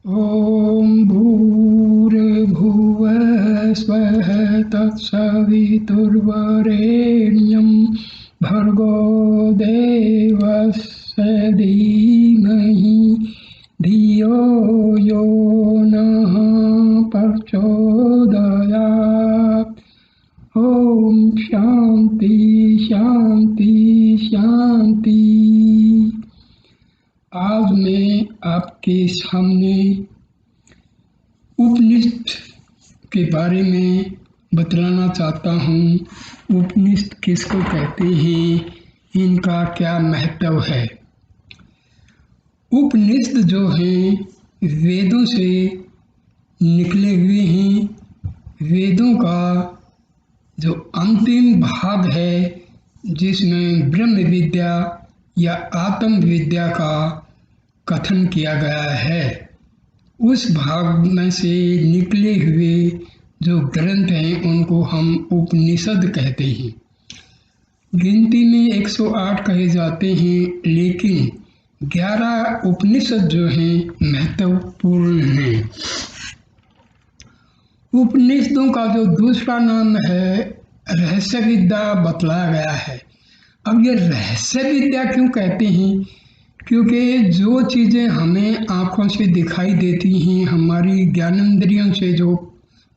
ॐ भूर्भुवः स्वः तत्सवितुर्वरेण्यं भर्गो देवस्य धीमहि धियो यो नः प्रचोदयात्। ओम शांति शांति शांति। आज मैं आपके सामने उपनिषद के बारे में बतलाना चाहता हूँ। उपनिषद किसको कहते हैं, इनका क्या महत्व है। उपनिषद जो हैं वेदों से निकले हुए हैं। वेदों का जो अंतिम भाग है जिसमें ब्रह्म विद्या या आत्म विद्या का कथन किया गया है, उस भाग में से निकले हुए जो ग्रंथ हैं उनको हम उपनिषद कहते हैं। गिनती में 108 कहे जाते हैं, लेकिन 11 उपनिषद जो हैं महत्वपूर्ण हैं। उपनिषदों का जो दूसरा नाम है रहस्य विद्या बतलाया गया है। अब ये रहस्य विद्या क्यों कहते हैं? क्योंकि जो चीज़ें हमें आँखों से दिखाई देती हैं, हमारी ज्ञानेंद्रियों से जो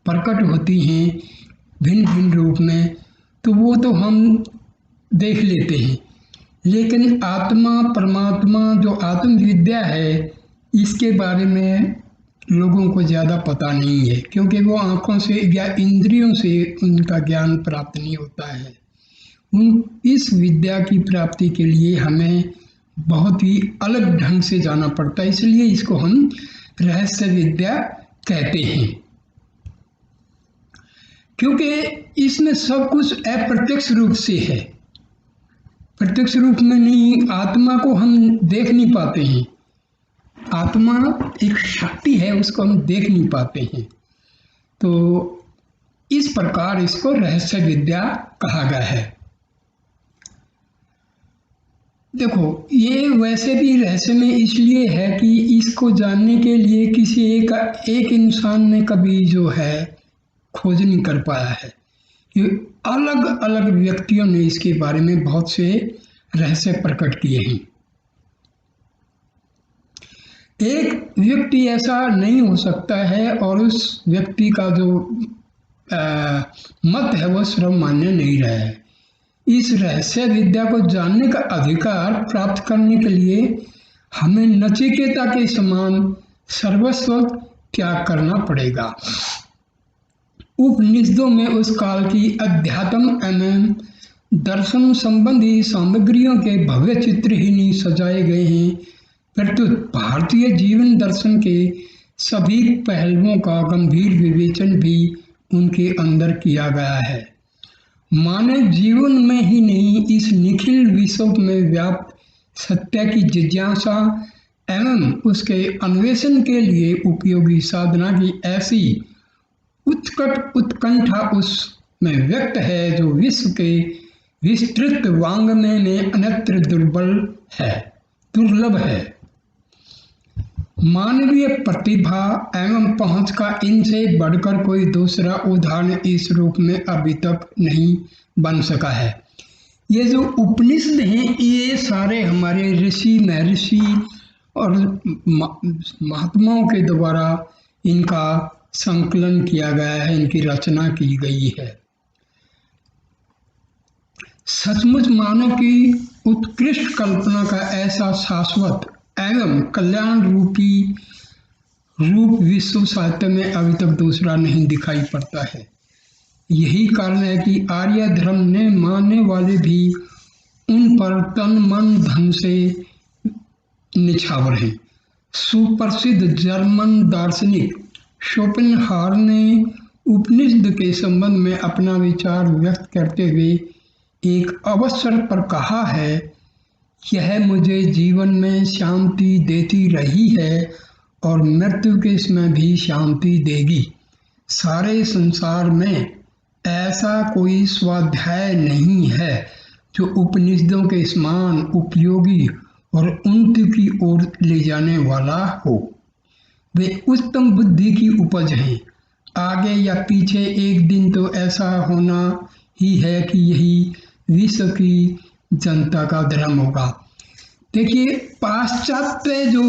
प्रकट होती हैं भिन्न भिन्न रूप में, तो वो तो हम देख लेते हैं, लेकिन आत्मा परमात्मा जो आत्म विद्या है इसके बारे में लोगों को ज़्यादा पता नहीं है, क्योंकि वो आँखों से या इंद्रियों से उनका ज्ञान प्राप्त नहीं होता है। इस विद्या की प्राप्ति के लिए हमें बहुत ही अलग ढंग से जाना पड़ता है, इसलिए इसको हम रहस्य विद्या कहते हैं। क्योंकि इसमें सब कुछ अप्रत्यक्ष रूप से है, प्रत्यक्ष रूप में नहीं। आत्मा को हम देख नहीं पाते हैं, आत्मा एक शक्ति है, उसको हम देख नहीं पाते हैं। तो इस प्रकार इसको रहस्य विद्या कहा गया है। देखो, ये वैसे भी रहस्य में इसलिए है कि इसको जानने के लिए किसी एक इंसान ने कभी जो है खोज नहीं कर पाया है। ये अलग अलग व्यक्तियों ने इसके बारे में बहुत से रहस्य प्रकट किए हैं। एक व्यक्ति ऐसा नहीं हो सकता है और उस व्यक्ति का जो मत है वो सर्वमान्य नहीं रहा है। इस रहस्य विद्या को जानने का अधिकार प्राप्त करने के लिए हमें नचिकेता के समान सर्वस्व त्याग करना पड़ेगा। उपनिषदों में उस काल की अध्यात्म एवं दर्शन संबंधी सामग्रियों के भव्य चित्र ही नहीं सजाए गए हैं, प्रत्युत भारतीय जीवन दर्शन के सभी पहलुओं का गंभीर विवेचन भी उनके अंदर किया गया है। मानव जीवन में ही नहीं, इस निखिल विश्व में व्याप्त सत्य की जिज्ञासा एवं उसके अन्वेषण के लिए उपयोगी साधना की ऐसी उत्कट उत्कंठा उसमें व्यक्त है जो विश्व के विस्तृत वाङ्मय में अन्यत्र दुर्लभ है। मानवीय प्रतिभा एवं पहुंच का इनसे बढ़कर कोई दूसरा उदाहरण इस रूप में अभी तक नहीं बन सका है। ये जो उपनिषद हैं ये सारे हमारे ऋषि महर्षि और महात्माओं के द्वारा इनका संकलन किया गया है, इनकी रचना की गई है। सचमुच मानव की उत्कृष्ट कल्पना का ऐसा शाश्वत एवं कल्याण रूपी रूप विश्व साहित्य में अभी तक दूसरा नहीं दिखाई पड़ता है। यही कारण है कि आर्य धर्म ने मानने वाले भी उन पर तन मन धन से निछावर हैं। सुप्रसिद्ध जर्मन दार्शनिक शोपेनहावर ने उपनिषद के संबंध में अपना विचार व्यक्त करते हुए एक अवसर पर कहा है, यह मुझे जीवन में शांति देती रही है और मृत्यु के समय भी शांति देगी। सारे संसार में ऐसा कोई स्वाध्याय नहीं है जो उपनिषदों के समान उपयोगी और उन्नति की ओर ले जाने वाला हो। वे उत्तम बुद्धि की उपज हैं। आगे या पीछे एक दिन तो ऐसा होना ही है कि यही विश्व की जनता का धर्म होगा। देखिए, पाश्चात्य जो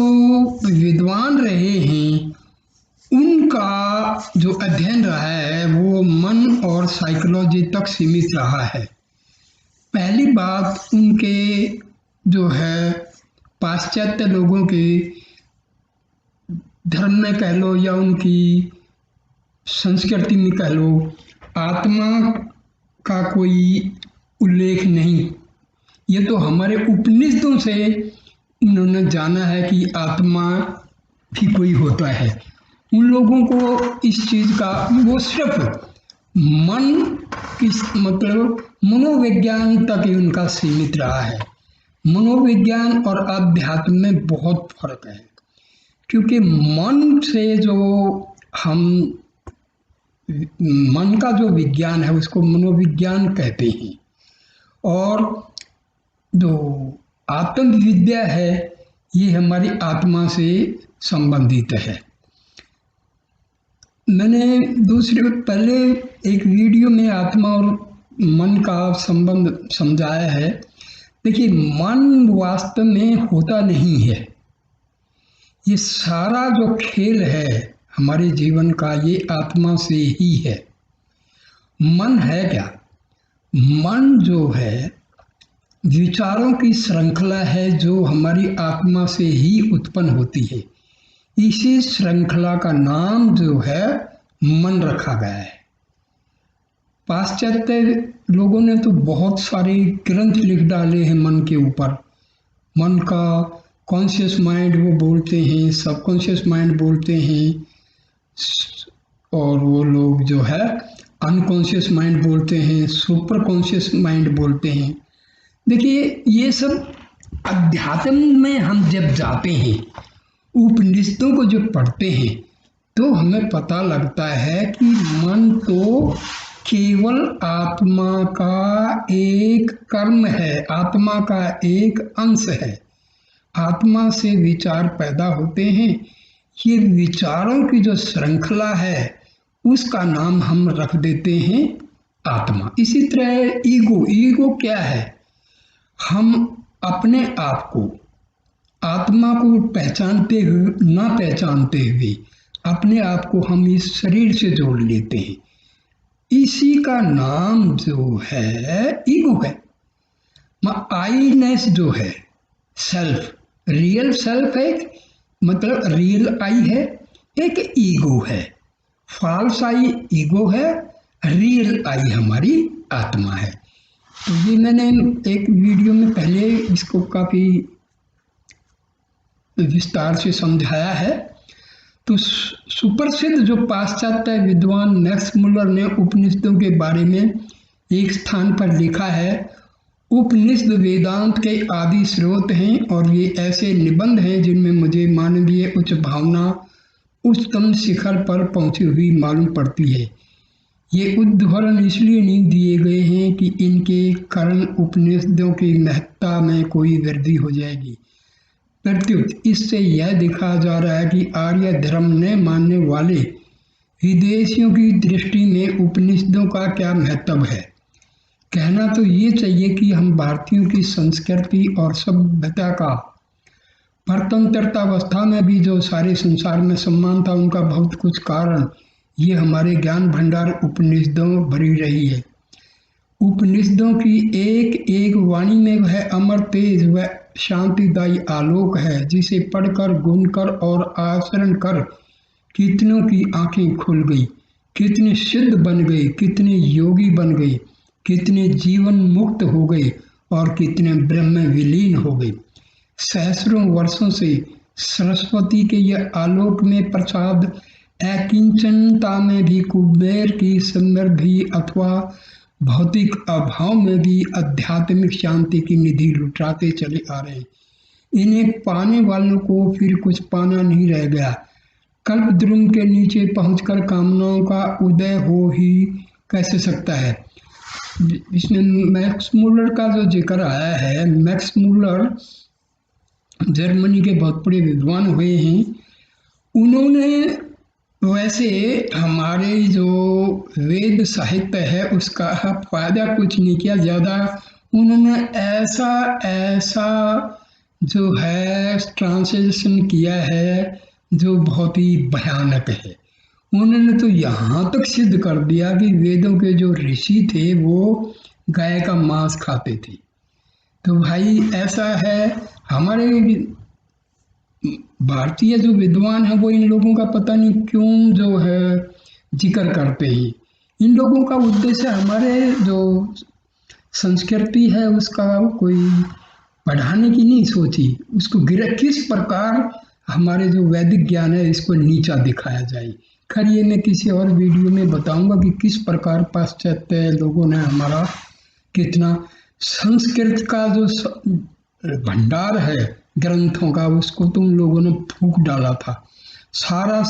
विद्वान रहे हैं उनका जो अध्ययन रहा है वो मन और साइकोलॉजी तक सीमित रहा है। पहली बात, उनके जो है पाश्चात्य लोगों के धर्म में कह लो या उनकी संस्कृति में कह लो, आत्मा का कोई उल्लेख नहीं। ये तो हमारे उपनिषदों से उन्होंने जाना है कि आत्मा भी कोई होता है। उन लोगों को इस चीज का, वो सिर्फ मन किस मतलब मनोविज्ञान तक ही उनका सीमित रहा है। मनोविज्ञान और अध्यात्म में बहुत फर्क है, क्योंकि मन से जो हम मन का जो विज्ञान है उसको मनोविज्ञान कहते हैं, और जो आत्म विद्या है ये हमारी आत्मा से संबंधित है। मैंने पहले एक वीडियो में आत्मा और मन का संबंध समझाया है। देखिए, मन वास्तव में होता नहीं है। ये सारा जो खेल है हमारे जीवन का ये आत्मा से ही है। मन है क्या? मन जो है विचारों की श्रृंखला है जो हमारी आत्मा से ही उत्पन्न होती है। इसी श्रृंखला का नाम जो है मन रखा गया है। पाश्चात्य लोगों ने तो बहुत सारे ग्रंथ लिख डाले हैं मन के ऊपर। मन का कॉन्शियस माइंड वो बोलते हैं, सबकॉन्शियस माइंड बोलते हैं, और वो लोग जो है अनकॉन्शियस माइंड बोलते हैं, सुपर कॉन्शियस माइंड बोलते हैं। देखिए, ये सब अध्यात्म में हम जब जाते हैं, उपनिषदों को जो पढ़ते हैं, तो हमें पता लगता है कि मन तो केवल आत्मा का एक कर्म है, आत्मा का एक अंश है। आत्मा से विचार पैदा होते हैं। ये विचारों की जो श्रृंखला है उसका नाम हम रख देते हैं आत्मा। इसी तरह ईगो क्या है? हम अपने आप को, आत्मा को पहचानते हुए ना पहचानते हुए अपने आप को हम इस शरीर से जोड़ लेते हैं। इसी का नाम जो है ईगो है। आईनेस जो है, सेल्फ, रियल सेल्फ है, मतलब रियल आई है, एक ईगो है। फॉल्स आई ईगो है, रियल आई हमारी आत्मा है। तो ये मैंने एक वीडियो में पहले इसको काफ़ी विस्तार से समझाया है। तो सुप्रसिद्ध जो पाश्चात्य विद्वान मैक्स मुलर ने उपनिषदों के बारे में एक स्थान पर लिखा है, उपनिषद वेदांत के आदि स्रोत हैं और ये ऐसे निबंध हैं जिनमें मुझे मानवीय उच्च भावना उच्चतम शिखर पर पहुंची हुई मालूम पड़ती है। ये उद्धरण इसलिए नहीं दिए गए हैं कि इनके कारण उपनिषदों की महत्ता में कोई वृद्धि हो जाएगी। प्रत्युत इससे यह दिखा जा रहा है कि आर्य धर्म ने मानने वाले विदेशियों की दृष्टि में उपनिषदों का क्या महत्व है। कहना तो ये चाहिए कि हम भारतीयों की संस्कृति और सभ्यता का परतंत्रतावस्था में भी जो सारे संसार में सम्मान था, उनका बहुत कुछ कारण ये हमारे ज्ञान भंडार उपनिषदों भरी रही है। उपनिषदों की एक एक वाणी में वह अमर तेज व शांतिदायी आलोक है, जिसे पढ़कर, गुनकर और आचरण कर कितनों की आंखें खुल गई, कितने सिद्ध बन गए, कितने योगी बन गए, कितने जीवन मुक्त हो गए और कितने ब्रह्म विलीन हो गए। सहस्रों वर्षों से सरस्वती के यह आलोक में प्रसाद अकिंचनता में भी कुबेर की समृद्धि अथवा भौतिक अभाव में भी आध्यात्मिक शांति की निधि लुटाते चले आ रहे हैं। इन्हें पाने वालों को फिर कुछ पाना नहीं रह गया। कल्पद्रुम के नीचे पहुंचकर कामनाओं का उदय हो ही कैसे सकता है। इसमें मैक्स मुलर का जो जिक्र आया है, मैक्स मुलर जर्मनी के बहुत बड़े विद्वान हुए हैं उन्होंने वैसे हमारे जो वेद साहित्य है उसका फायदा कुछ नहीं किया ज़्यादा। उन्होंने ऐसा ऐसा जो है ट्रांसलेशन किया है जो बहुत ही भयानक है। उन्होंने तो यहाँ तक सिद्ध कर दिया कि वेदों के जो ऋषि थे वो गाय का मांस खाते थे। तो भाई ऐसा है, हमारे भारतीय जो विद्वान है वो इन लोगों का पता नहीं क्यों जो है जिक्र करते हैं। इन लोगों का उद्देश्य हमारे जो संस्कृति है उसका कोई बढ़ाने की नहीं सोची, उसको गिर किस प्रकार हमारे जो वैदिक ज्ञान है इसको नीचा दिखाया जाए। खैर ये मैं किसी और वीडियो में बताऊंगा कि किस प्रकार पाश्चात्य लोगों ने हमारा कितना संस्कृत का जो भंडार है ग्रंथों का उसको तुम लोगों ने फूंक डाला था। सारा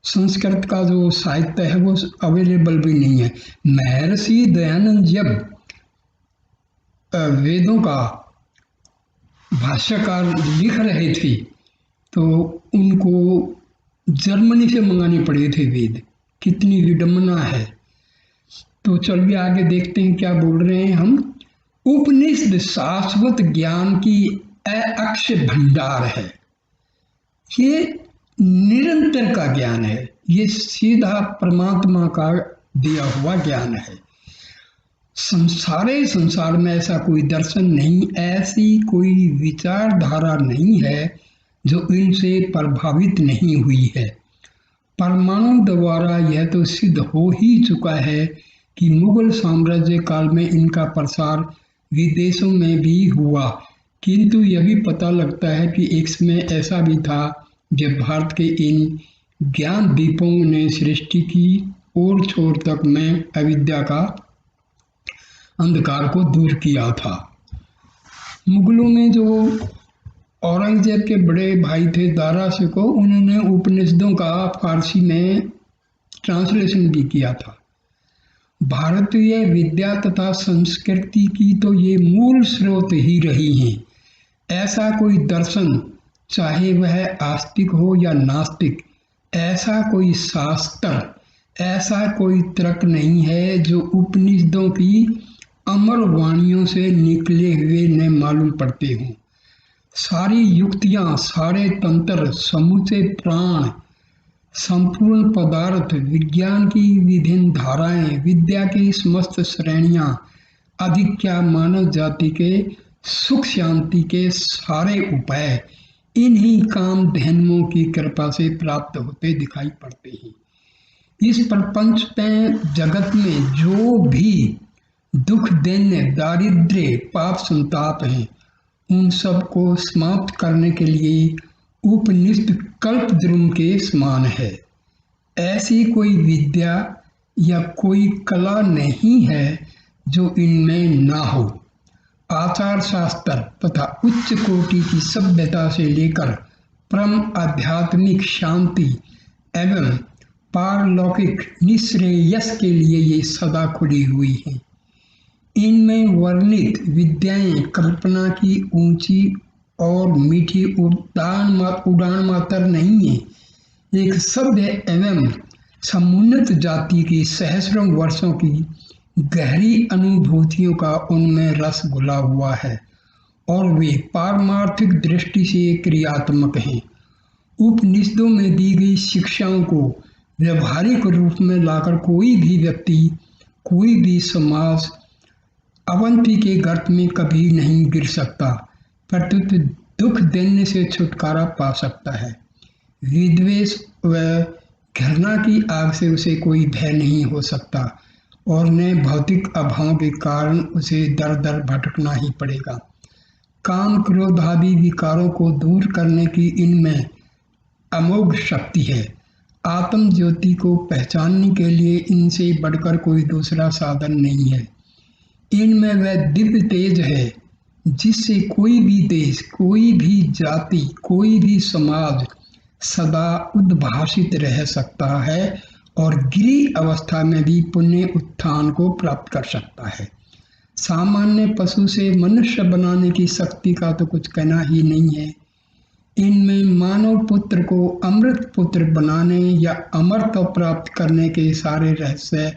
संस्कृत का जो साहित्य है वो अवेलेबल भी नहीं है। महर्षि दयानंद जब वेदों का भाष्यकार लिख रहे थे तो उनको जर्मनी से मंगाने पड़े थे वेद। कितनी विडंबना है। तो चलिए आगे देखते हैं क्या बोल रहे हैं हम। उपनिषद शाश्वत ज्ञान की अक्षय भंडार है। ये निरंतर का ज्ञान है, ये सीधा परमात्मा का दिया हुआ ज्ञान है। सारे संसार में ऐसा कोई दर्शन नहीं, ऐसी कोई विचारधारा नहीं है जो इनसे प्रभावित नहीं हुई है। परमाणु द्वारा यह तो सिद्ध हो ही चुका है कि मुगल साम्राज्य काल में इनका प्रसार विदेशों में भी हुआ, किंतु यह भी पता लगता है कि एक समय ऐसा भी था जब भारत के इन ज्ञान दीपों ने सृष्टि की ओर छोर तक में अविद्या का अंधकार को दूर किया था। मुगलों में जो औरंगजेब के बड़े भाई थे दारा शिकोह, उन्होंने उपनिषदों का फारसी में ट्रांसलेशन भी किया था। भारतीय विद्या तथा संस्कृति की तो ये मूल स्रोत ही रही हैं। ऐसा कोई दर्शन, चाहे वह आस्तिक हो या नास्तिक, ऐसा कोई शास्त्र, ऐसा कोई तर्क नहीं है जो उपनिषदों की अमर वाणियों से निकले हुए न मालूम पड़ते हों। सारी युक्तियां, सारे तंत्र, समूचे प्राण, संपूर्ण पदार्थ, विज्ञान की विभिन्न धाराएं, विद्या की समस्त श्रेणियां, अधिक क्या मानव जाति के सुख शांति के सारे उपाय इन्हीं काम धैन्यों की कृपा से प्राप्त होते दिखाई पड़ते हैं। इस प्रपंच में, जगत में जो भी दुख, दैन्य, दारिद्र्य, पाप, संताप हैं, उन सब को समाप्त करने के लिए उपनिषद कल्पद्रुम के समान है। ऐसी कोई विद्या या कोई कला नहीं है जो इनमें ना हो। आचार शास्त्र तथा उच्च कोटि की सभ्यता से लेकर परम आध्यात्मिक शांति एवं पारलौकिक निश्रेयस के लिए ये सदा खुली हुई हैं। इनमें वर्णित विद्याएं कल्पना की ऊंची और मीठी उड़ान मात्र नहीं है, एक सभ्य एवं समुन्नत जाति की सहस्रों वर्षों की गहरी अनुभूतियों का उनमें रस घुला हुआ है और वे पारमार्थिक दृष्टि से क्रियात्मक हैं। उपनिषदों में दी गई शिक्षाओं को व्यवहारिक रूप में लाकर कोई भी व्यक्ति, कोई भी समाज अवंती के गर्त में कभी नहीं गिर सकता, प्रत्युत दुख दैन्य से छुटकारा पा सकता है। विद्वेष व घृणा की आग से उसे कोई भय नहीं हो सकता और न भौतिक अभाव के कारण उसे दर दर भटकना ही पड़ेगा। काम, क्रोध आदि विकारों को दूर करने की इनमें अमोघ शक्ति है। आत्म ज्योति को पहचानने के लिए इनसे बढ़कर कोई दूसरा साधन नहीं है। इनमें वह दिव्य तेज है जिससे कोई भी देश, कोई भी जाति, कोई भी समाज सदा उद्भासित रह सकता है और गिरी अवस्था में भी पुण्य उत्थान को प्राप्त कर सकता है। सामान्य पशु से मनुष्य बनाने की शक्ति का तो कुछ कहना ही नहीं है। इनमें मानव पुत्र को अमृत पुत्र बनाने या अमरत्व प्राप्त करने के सारे रहस्य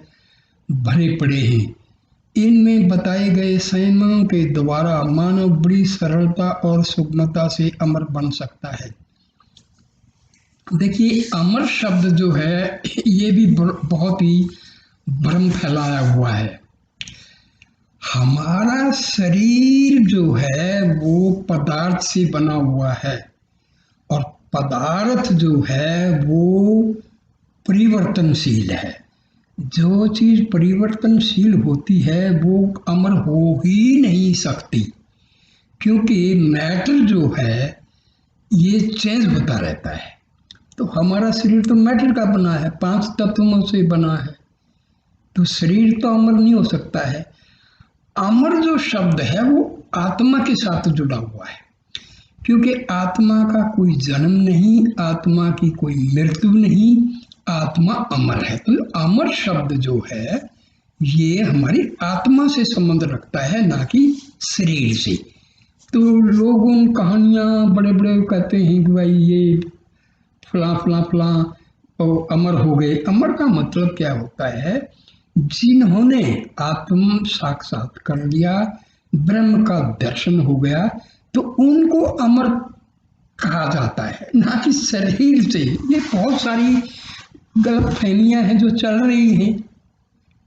भरे पड़े हैं। इनमें बताए गए संयमों के द्वारा मानव बड़ी सरलता और सुगमता से अमर बन सकता है। देखिए, अमर शब्द जो है ये भी बहुत ही भ्रम फैलाया हुआ है। हमारा शरीर जो है वो पदार्थ से बना हुआ है और पदार्थ जो है वो परिवर्तनशील है। जो चीज परिवर्तनशील होती है वो अमर हो ही नहीं सकती, क्योंकि मैटर जो है ये चेंज होता रहता है। तो हमारा शरीर तो मैटर का बना है, 5 तत्वों से बना है, तो शरीर तो अमर नहीं हो सकता है। अमर जो शब्द है वो आत्मा के साथ जुड़ा हुआ है, क्योंकि आत्मा का कोई जन्म नहीं, आत्मा की कोई मृत्यु नहीं, आत्मा अमर है। तो अमर शब्द जो है ये हमारी आत्मा से संबंध रखता है, ना कि शरीर से। तो लोग उन कहानियां बड़े बड़े कहते हैं कि भाई ये फलां फलां फलां और अमर हो गए। अमर का मतलब क्या होता है? जिन्होंने आत्म साक्षात कर लिया, ब्रह्म का दर्शन हो गया, तो उनको अमर कहा जाता है, ना कि शरीर से। ये बहुत सारी गलतफहमियां हैं जो चल रही हैं,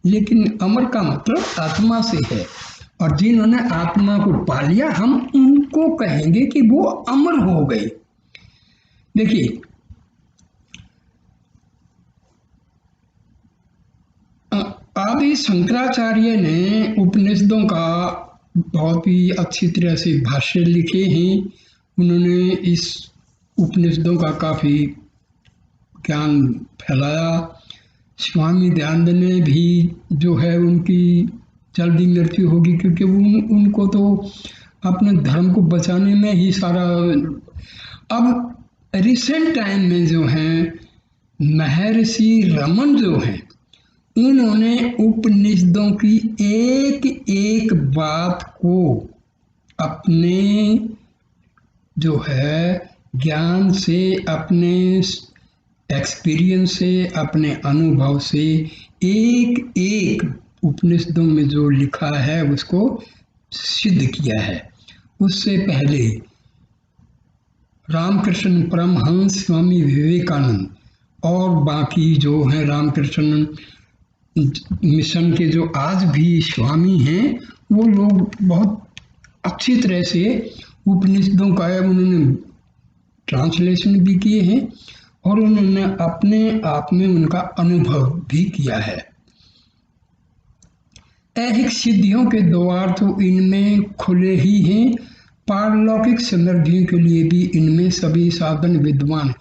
लेकिन अमर का मतलब आत्मा से है, और जिन्होंने आत्मा को पा लिया हम उनको कहेंगे कि वो अमर हो गए। देखिए, आदि शंकराचार्य ने उपनिषदों का बहुत ही अच्छी तरह से भाष्य लिखे हैं। उन्होंने इस उपनिषदों का काफ़ी ज्ञान फैलाया। स्वामी दयानंद ने भी जो है उनकी जल्दी मृत्यु होगी, क्योंकि उनको तो अपने धर्म को बचाने में ही सारा। अब रिसेंट टाइम में जो हैं महर्षि रमन जो हैं, इन्होंने उपनिषदों की एक एक बात को अपने जो है ज्ञान से, अपने एक्सपीरियंस से, अपने अनुभव से एक एक उपनिषदों में जो लिखा है उसको सिद्ध किया है। उससे पहले रामकृष्ण परमहंस स्वामी विवेकानंद और बाकी जो हैं रामकृष्ण मिशन के जो आज भी स्वामी हैं, वो लोग बहुत अच्छी तरह से उपनिषदों का उन्होंने ट्रांसलेशन भी किए हैं और उन्होंने अपने आप में उनका अनुभव भी किया है। ऐहिक सिद्धियों के द्वार तो इनमें खुले ही हैं, पारलौकिक समृद्धियों के लिए भी इनमें सभी साधन विद्वान।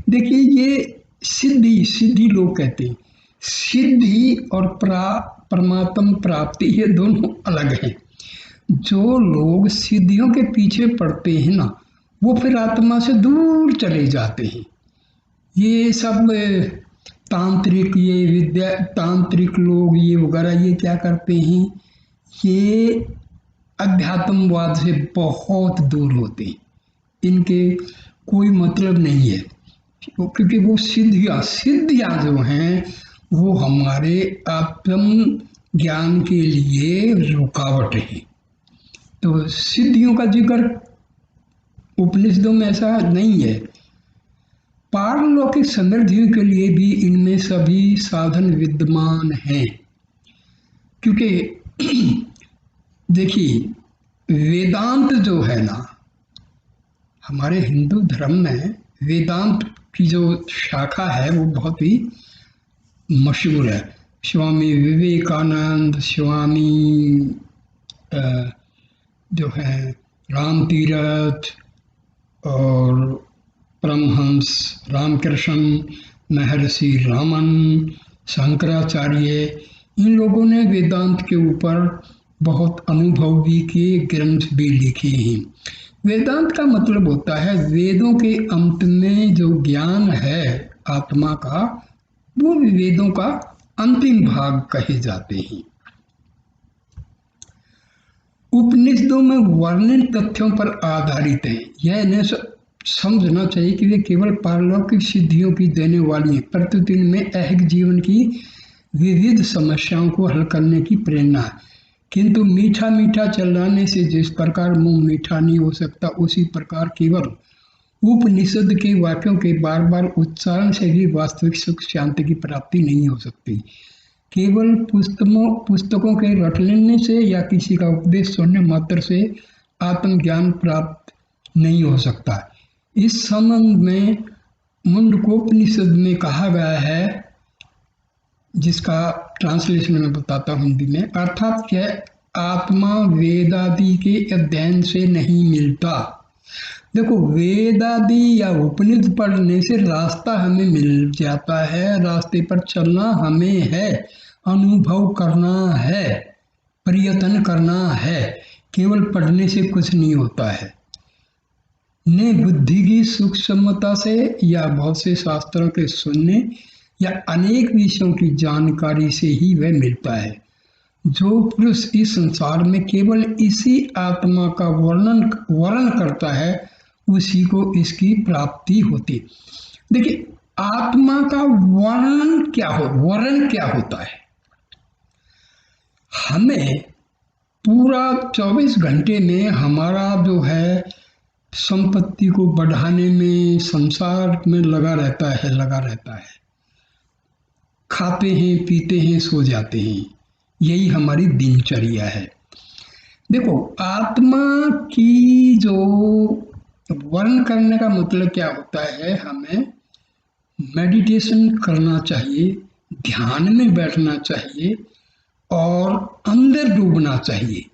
देखिए, ये सिद्धि लोग कहते हैं, सिद्धि और परमात्म प्राप्ति ये दोनों अलग हैं। जो लोग सिद्धियों के पीछे पड़ते हैं ना, वो फिर आत्मा से दूर चले जाते हैं। ये सब तांत्रिक, ये विद्या तांत्रिक लोग ये वगैरह ये क्या करते हैं, ये अध्यात्मवाद से बहुत दूर होते हैं। इनके कोई मतलब नहीं है, क्योंकि वो सिद्धियाँ जो हैं वो हमारे आत्म ज्ञान के लिए रुकावट है। तो सिद्धियों का जिक्र उपनिषदों में ऐसा नहीं है। पारलौकिक समृद्धियों के लिए भी इनमें सभी साधन विद्यमान हैं, क्योंकि देखिए वेदांत जो है ना, हमारे हिंदू धर्म में वेदांत की जो शाखा है वो बहुत ही मशहूर है। स्वामी विवेकानंद, स्वामी जो है राम तीरथ और परमहंस रामकृष्ण, महर्षि रामन, शंकराचार्य, इन लोगों ने वेदांत के ऊपर बहुत अनुभव भी किए, ग्रंथ भी लिखे हैं। वेदांत का मतलब होता है वेदों के अंत में जो ज्ञान है आत्मा का, वो वेदों का अंतिम भाग कहे जाते हैं। उपनिषदों में वर्णित तथ्यों पर आधारित है। यह समझना चाहिए कि वे केवल पारलौकिक सिद्धियों की देने वाली हैं, प्रतिदिन में ऐहिक जीवन की विविध समस्याओं को हल करने की प्रेरणा है। किंतु मीठा मीठा चिल्लाने से जिस प्रकार मुंह मीठा नहीं हो सकता, उसी प्रकार केवल उपनिषद के वाक्यों के बार बार उच्चारण से भी वास्तविक सुख शांति की प्राप्ति नहीं हो सकती। केवल पुस्तकों के रट लेने से या किसी का उपदेश सुनने मात्र से आत्मज्ञान प्राप्त नहीं हो सकता। इस संबंध में मुंडकोपनिषद में कहा गया है, जिसका ट्रांसलेशन मैं बताता हूँ हिंदी में, अर्थात यह आत्मा वेदादि के अध्ययन से नहीं मिलता। देखो, वेदादि या उपनिषद पढ़ने से रास्ता हमें मिल जाता है, रास्ते पर चलना हमें है, अनुभव करना है, प्रयत्न करना है, केवल पढ़ने से कुछ नहीं होता है। ने बुद्धि की सूक्ष्मता से या बहुत से शास्त्रों के सुनने या अनेक विषयों की जानकारी से ही वह मिलता है। जो पुरुष इस संसार में केवल इसी आत्मा का वर्णन करता है, उसी को इसकी प्राप्ति होती। देखिए, आत्मा का वर्णन क्या होता है? हमें पूरा 24 घंटे में हमारा जो है संपत्ति को बढ़ाने में, संसार में लगा रहता है। खाते हैं, पीते हैं, सो जाते हैं, यही हमारी दिनचर्या है। देखो, आत्मा की जो वर्णन करने का मतलब क्या होता है, हमें मेडिटेशन करना चाहिए, ध्यान में बैठना चाहिए और अंदर डूबना चाहिए,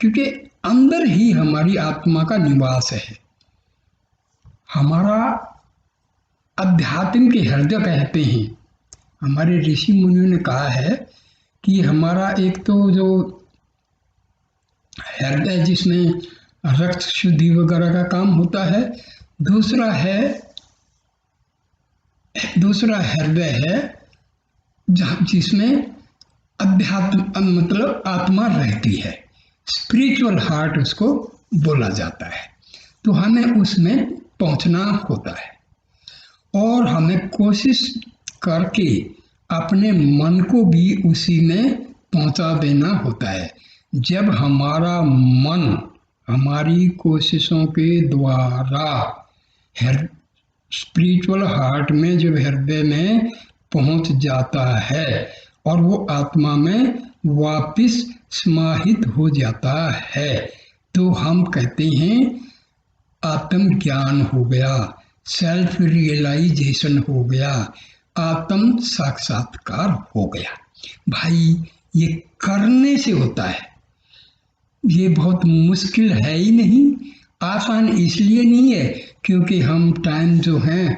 क्योंकि अंदर ही हमारी आत्मा का निवास है। हमारा अध्यात्म के हृदय कहते हैं, हमारे ऋषि मुनियों ने कहा है कि हमारा एक तो जो हृदय जिसमें रक्त शुद्धि वगैरह का काम होता है, दूसरा हृदय है जिसमें अध्यात्म मतलब आत्मा रहती है, स्पिरिचुअल हार्ट उसको बोला जाता है। तो हमें उसमें पहुंचना होता है और हमें कोशिश करके अपने मन को भी उसी में पहुंचा देना होता है। जब हमारा मन हमारी कोशिशों के द्वारा स्पिरिचुअल हार्ट में, जब हृदय में पहुंच जाता है और वो आत्मा में वापिस समाहित हो जाता है, तो हम कहते हैं आत्मज्ञान हो गया, सेल्फ रियलाइजेशन हो गया, आत्म साक्षात्कार हो गया। भाई, ये करने से होता है, ये बहुत मुश्किल है ही नहीं, आसान इसलिए नहीं है क्योंकि हम टाइम जो है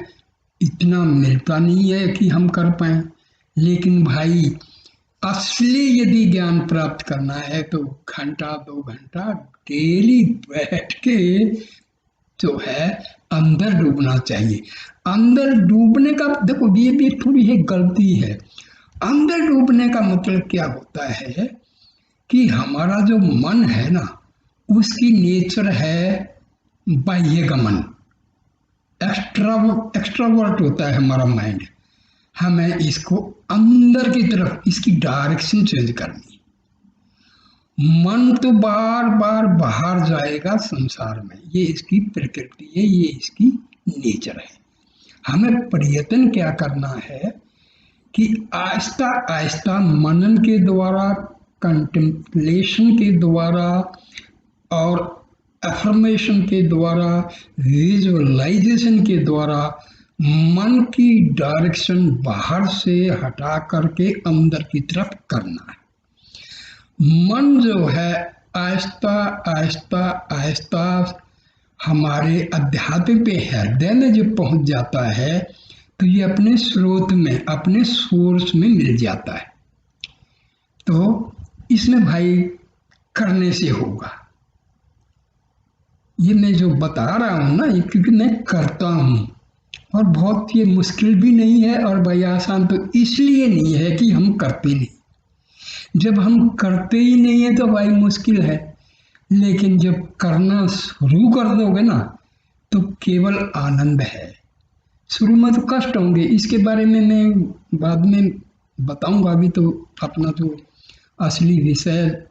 इतना मिलता नहीं है कि हम कर पाए। लेकिन भाई, असली यदि ज्ञान प्राप्त करना है तो घंटा 2 घंटा डेली बैठ के जो है अंदर डूबना चाहिए। अंदर डूबने का, देखो ये भी थोड़ी है गलती है। अंदर डूबने का मतलब क्या होता है कि हमारा जो मन है ना, उसकी नेचर है बाह्यगमन, एक्स्ट्रावर्ट होता है हमारा माइंड। हमें इसको अंदर की तरफ, इसकी डायरेक्शन चेंज करनी। मन तो बार बार बाहर जाएगा संसार में, ये इसकी प्रकृति है, ये इसकी नेचर है। हमें प्रयत्न क्या करना है कि आहिस्ता आहिस्ता मनन के द्वारा, कंटेम्पलेशन के द्वारा और अफर्मेशन के द्वारा, विजुअलाइजेशन के द्वारा मन की डायरेक्शन बाहर से हटा करके अंदर की तरफ करना है। मन जो है आहिस्ता आहिस्ता आहिस्ता हमारे अध्यात्म पे हृदय में जब पहुंच जाता है तो ये अपने स्रोत में, अपने सोर्स में मिल जाता है। तो इसमें भाई करने से होगा। ये मैं जो बता रहा हूँ ना, ये क्योंकि मैं करता हूँ और बहुत ये मुश्किल भी नहीं है, और भाई आसान तो इसलिए नहीं है कि हम करते नहीं। जब हम करते ही नहीं है तो भाई मुश्किल है, लेकिन जब करना शुरू कर दोगे ना तो केवल आनंद है। शुरू में तो कष्ट होंगे, इसके बारे में मैं बाद में बताऊंगा। अभी तो अपना जो असली विषय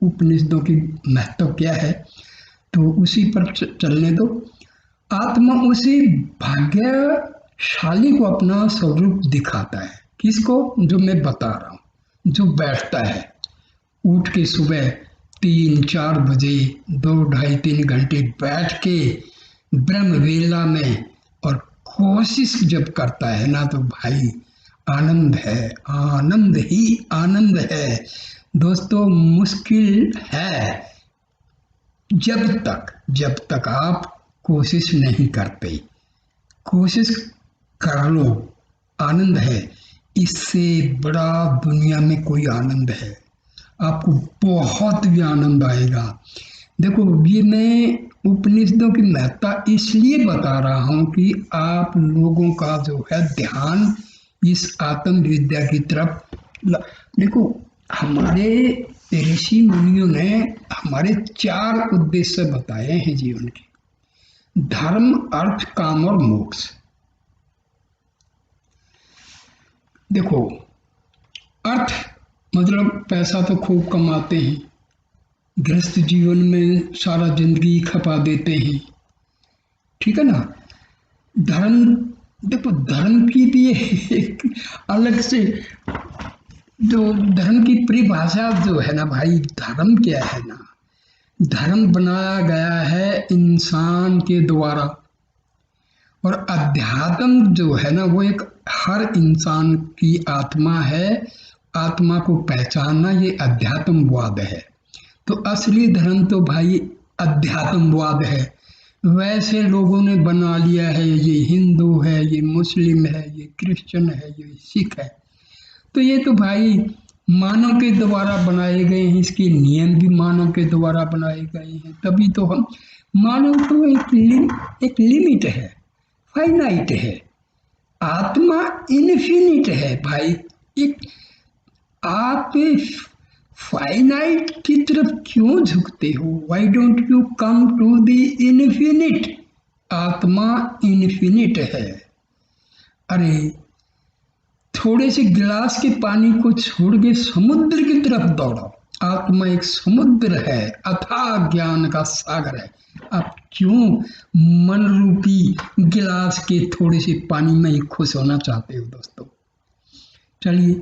उपनिषदों की महत्व क्या है तो उसी पर चलने दो। आत्मा उसी भाग्यशाली को अपना स्वरूप दिखाता है। किसको? जो मैं बता रहा हूँ, जो बैठता है उठ के सुबह 3-4 बजे 2-2.5-3 घंटे बैठ के ब्रह्म वेला में और कोशिश जब करता है ना, तो भाई आनंद है, आनंद ही आनंद है दोस्तों। मुश्किल है जब तक आप कोशिश नहीं करते। कोशिश कर लो, आनंद है। इससे बड़ा दुनिया में कोई आनंद है, आपको बहुत भी आनंद आएगा। देखो, ये मैं उपनिषदों की महत्ता इसलिए बता रहा हूँ कि आप लोगों का जो है ध्यान इस आत्म विद्या की तरफ देखो, हमारे ऋषि मुनियों ने हमारे 4 उद्देश्य बताए हैं जीवन के: धर्म, अर्थ, काम और मोक्ष। देखो, अर्थ मतलब पैसा तो खूब कमाते हैं, गृहस्थ जीवन में सारा जिंदगी खपा देते हैं, ठीक है ना। धर्म, देखो धर्म की भी एक अलग से जो धर्म की परिभाषा जो है ना भाई, धर्म क्या है ना, धर्म बनाया गया है इंसान के द्वारा। और अध्यात्म जो है ना, वो एक हर इंसान की आत्मा है। आत्मा को पहचानना ये अध्यात्मवाद है। तो असली धर्म तो भाई अध्यात्मवाद है। वैसे लोगों ने बना लिया है, ये हिंदू है, ये मुस्लिम है, ये क्रिश्चियन है, ये सिख है। तो ये तो भाई मानव के द्वारा बनाए गए हैं, इसके नियम भी मानव के द्वारा बनाए गए हैं। तभी तो हम मानव तो एक लिमिट है, फाइनाइट है। आत्मा इनफिनिट है भाई। एक आप फाइनाइट की तरफ क्यों झुकते हो? Why don't you come to the infinite? आत्मा इनफिनिट है। अरे थोड़े से गिलास के पानी को छोड़ के समुद्र की तरफ दौड़ो। आत्मा एक समुद्र है, अथाह ज्ञान का सागर है। आप क्यों मन रूपी गिलास के थोड़े से पानी में ही खुश होना चाहते हो दोस्तों? चलिए,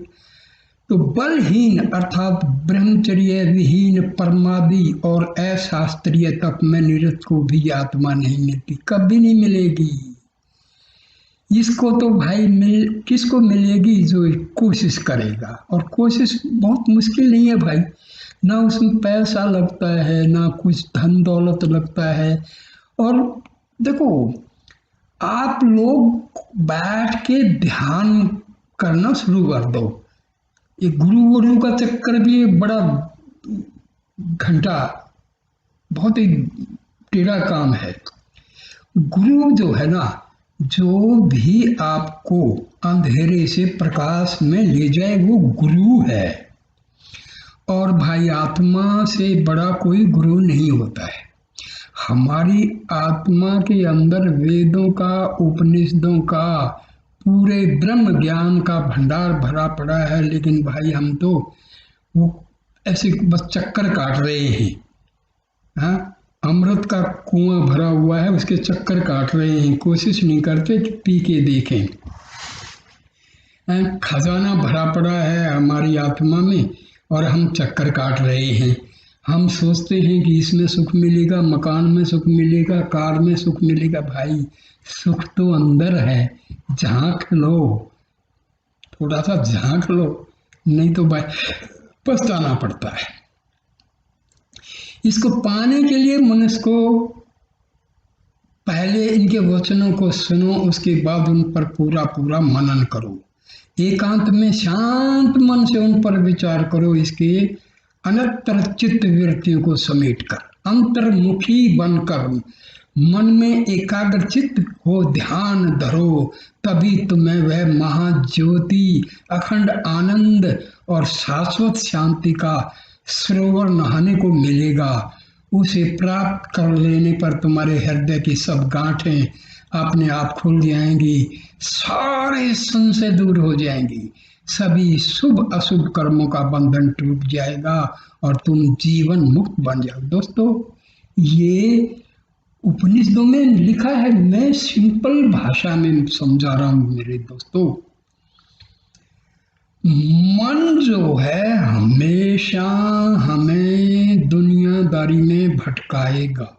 तो बलहीन अर्थात ब्रह्मचर्य विहीन परमादि और अशास्त्रीय तप में निरत को भी आत्मा नहीं मिलती, कभी नहीं मिलेगी। इसको तो भाई किसको मिलेगी? जो कोशिश करेगा। और कोशिश बहुत मुश्किल नहीं है भाई, ना उसमें पैसा लगता है, ना कुछ धन दौलत लगता है। और देखो, आप लोग बैठ के ध्यान करना शुरू कर दो। ये गुरु का चक्कर भी एक बड़ा घंटा, बहुत ही टेढ़ा काम है। गुरु जो है ना, जो भी आपको अंधेरे से प्रकाश में ले जाए, वो गुरु है। और भाई आत्मा से बड़ा कोई गुरु नहीं होता है। हमारी आत्मा के अंदर वेदों का, उपनिषदों का, पूरे ब्रह्म ज्ञान का भंडार भरा पड़ा है। लेकिन भाई हम तो वो ऐसे बस चक्कर काट रहे हैं। हाँ, अमृत का कुआं भरा हुआ है, उसके चक्कर काट रहे हैं, कोशिश नहीं करते कि पी के देखें। खजाना भरा पड़ा है हमारी आत्मा में और हम चक्कर काट रहे हैं। हम सोचते हैं कि इसमें सुख मिलेगा, मकान में सुख मिलेगा, कार में सुख मिलेगा। भाई सुख तो अंदर है, झांक लो, थोड़ा सा झांक लो, नहीं तो भाई पछताना पड़ता है। इसको पाने के लिए मनुष्य को पहले इनके वचनों को सुनो, उसके बाद उन पर पूरा पूरा मनन करो। एकांत में शांत मन से उन पर विचार करो। इसके अनंतर चित्त वृत्तियों को समेट कर, अंतर्मुखी बनकर मन में एकाग्रचित्त हो ध्यान धरो। तभी तुम्हें वह महाज्योति, अखंड आनंद और शाश्वत शांति का सरोवर नहाने को मिलेगा। उसे प्राप्त कर लेने पर तुम्हारे हृदय की सब गांठें अपने आप खुल जाएंगी, सारे संशय दूर हो जाएंगी, सभी शुभ अशुभ कर्मों का बंधन टूट जाएगा और तुम जीवन मुक्त बन जाओ। दोस्तों, ये उपनिषदों में लिखा है, मैं सिंपल भाषा में समझा रहा हूं मेरे दोस्तों। मन जो है हमेशा हमें दुनियादारी में भटकाएगा।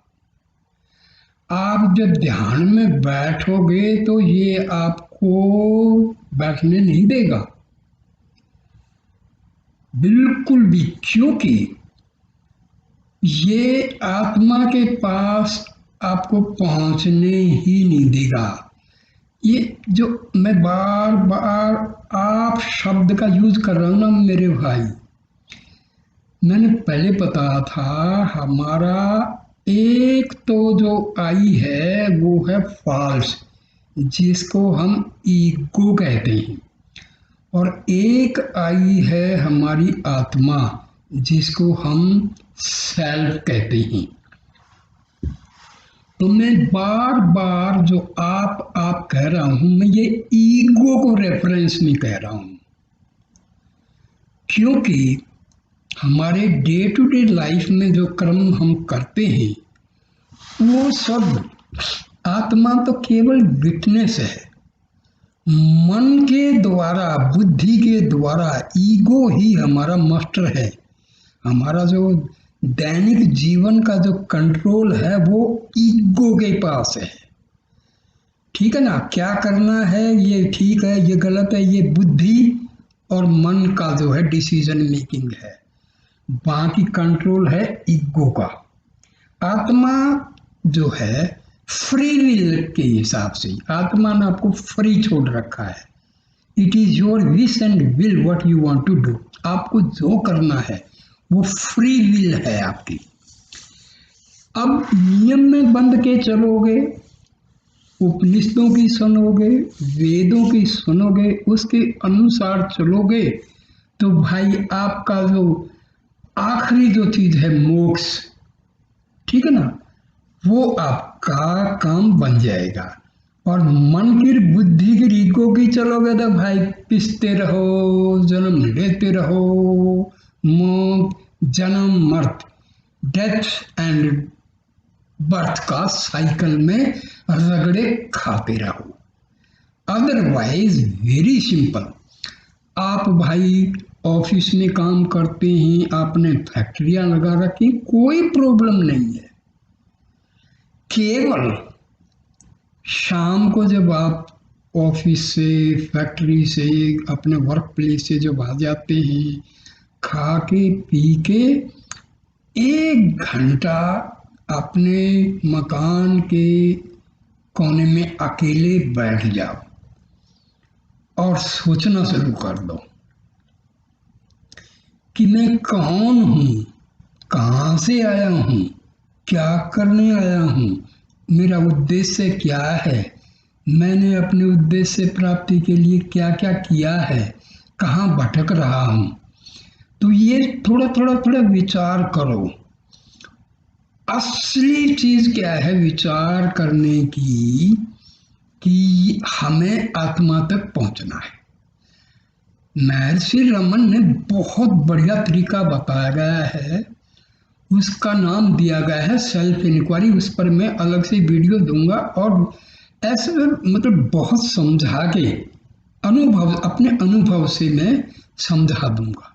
आप जब ध्यान में बैठोगे तो ये आपको बैठने नहीं देगा, बिल्कुल भी, क्योंकि ये आत्मा के पास आपको पहुंचने ही नहीं देगा। ये जो मैं बार बार आप शब्द का यूज कर रहा हूं ना मेरे भाई, मैंने पहले बताया था, हमारा एक तो जो आई है वो है फॉल्स, जिसको हम ईगो कहते हैं, और एक आई है हमारी आत्मा, जिसको हम सेल्फ कहते हैं। तो मैं बार बार जो आप कह रहा हूं, मैं ये ईगो को रेफरेंस में कह रहा हूं, क्योंकि हमारे डे टू डे लाइफ में जो कर्म हम करते हैं वो सब, आत्मा तो केवल विटनेस है। मन के द्वारा, बुद्धि के द्वारा, ईगो ही हमारा मास्टर है। हमारा जो दैनिक जीवन का जो कंट्रोल है वो ईगो के पास है। ठीक है ना, क्या करना है, ये ठीक है, ये गलत है, ये बुद्धि और मन का जो है डिसीजन मेकिंग है। बाकी कंट्रोल है ईगो का। आत्मा जो है फ्री विल के हिसाब से, आत्मा ने आपको फ्री छोड़ रखा है। It is your wish and will what you want to do. आपको जो करना है वो फ्री विल है आपकी। अब नियम में बंध के चलोगे, उपनिषदों की सुनोगे, वेदों की सुनोगे, उसके अनुसार चलोगे, तो भाई आपका जो आखिरी जो चीज है मोक्ष, ठीक है ना, वो आपका काम बन जाएगा। और मन की, बुद्धि की, ईगो की चलोगे तो भाई पिसते रहो, जन्म लेते रहो, मौत, जन्म, मर्त, डेथ एंड बर्थ का साइकिल में रगड़े खाते रहो। अदरवाइज वेरी सिंपल, आप भाई ऑफिस में काम करते हैं, आपने फैक्ट्रियां लगा रखी, कोई प्रॉब्लम नहीं है। केवल शाम को जब आप ऑफिस से, फैक्ट्री से, अपने वर्क प्लेस से जब आ जाते हैं, खा के पी के 1 घंटा अपने मकान के कोने में अकेले बैठ जाओ और सोचना शुरू कर दो कि मैं कौन हूँ, कहाँ से आया हूँ, क्या करने आया हूँ, मेरा उद्देश्य क्या है, मैंने अपने उद्देश्य प्राप्ति के लिए क्या क्या किया है, कहाँ भटक रहा हूँ। तो ये थोड़ा थोड़ा थोड़ा विचार करो। असली चीज क्या है विचार करने की, कि हमें आत्मा तक पहुंचना है। महर्षि रमन ने बहुत बढ़िया तरीका बताया गया है, उसका नाम दिया गया है सेल्फ इंक्वायरी। उस पर मैं अलग से वीडियो दूंगा और ऐसे मतलब बहुत समझा के अनुभव, अपने अनुभव से मैं समझा दूंगा।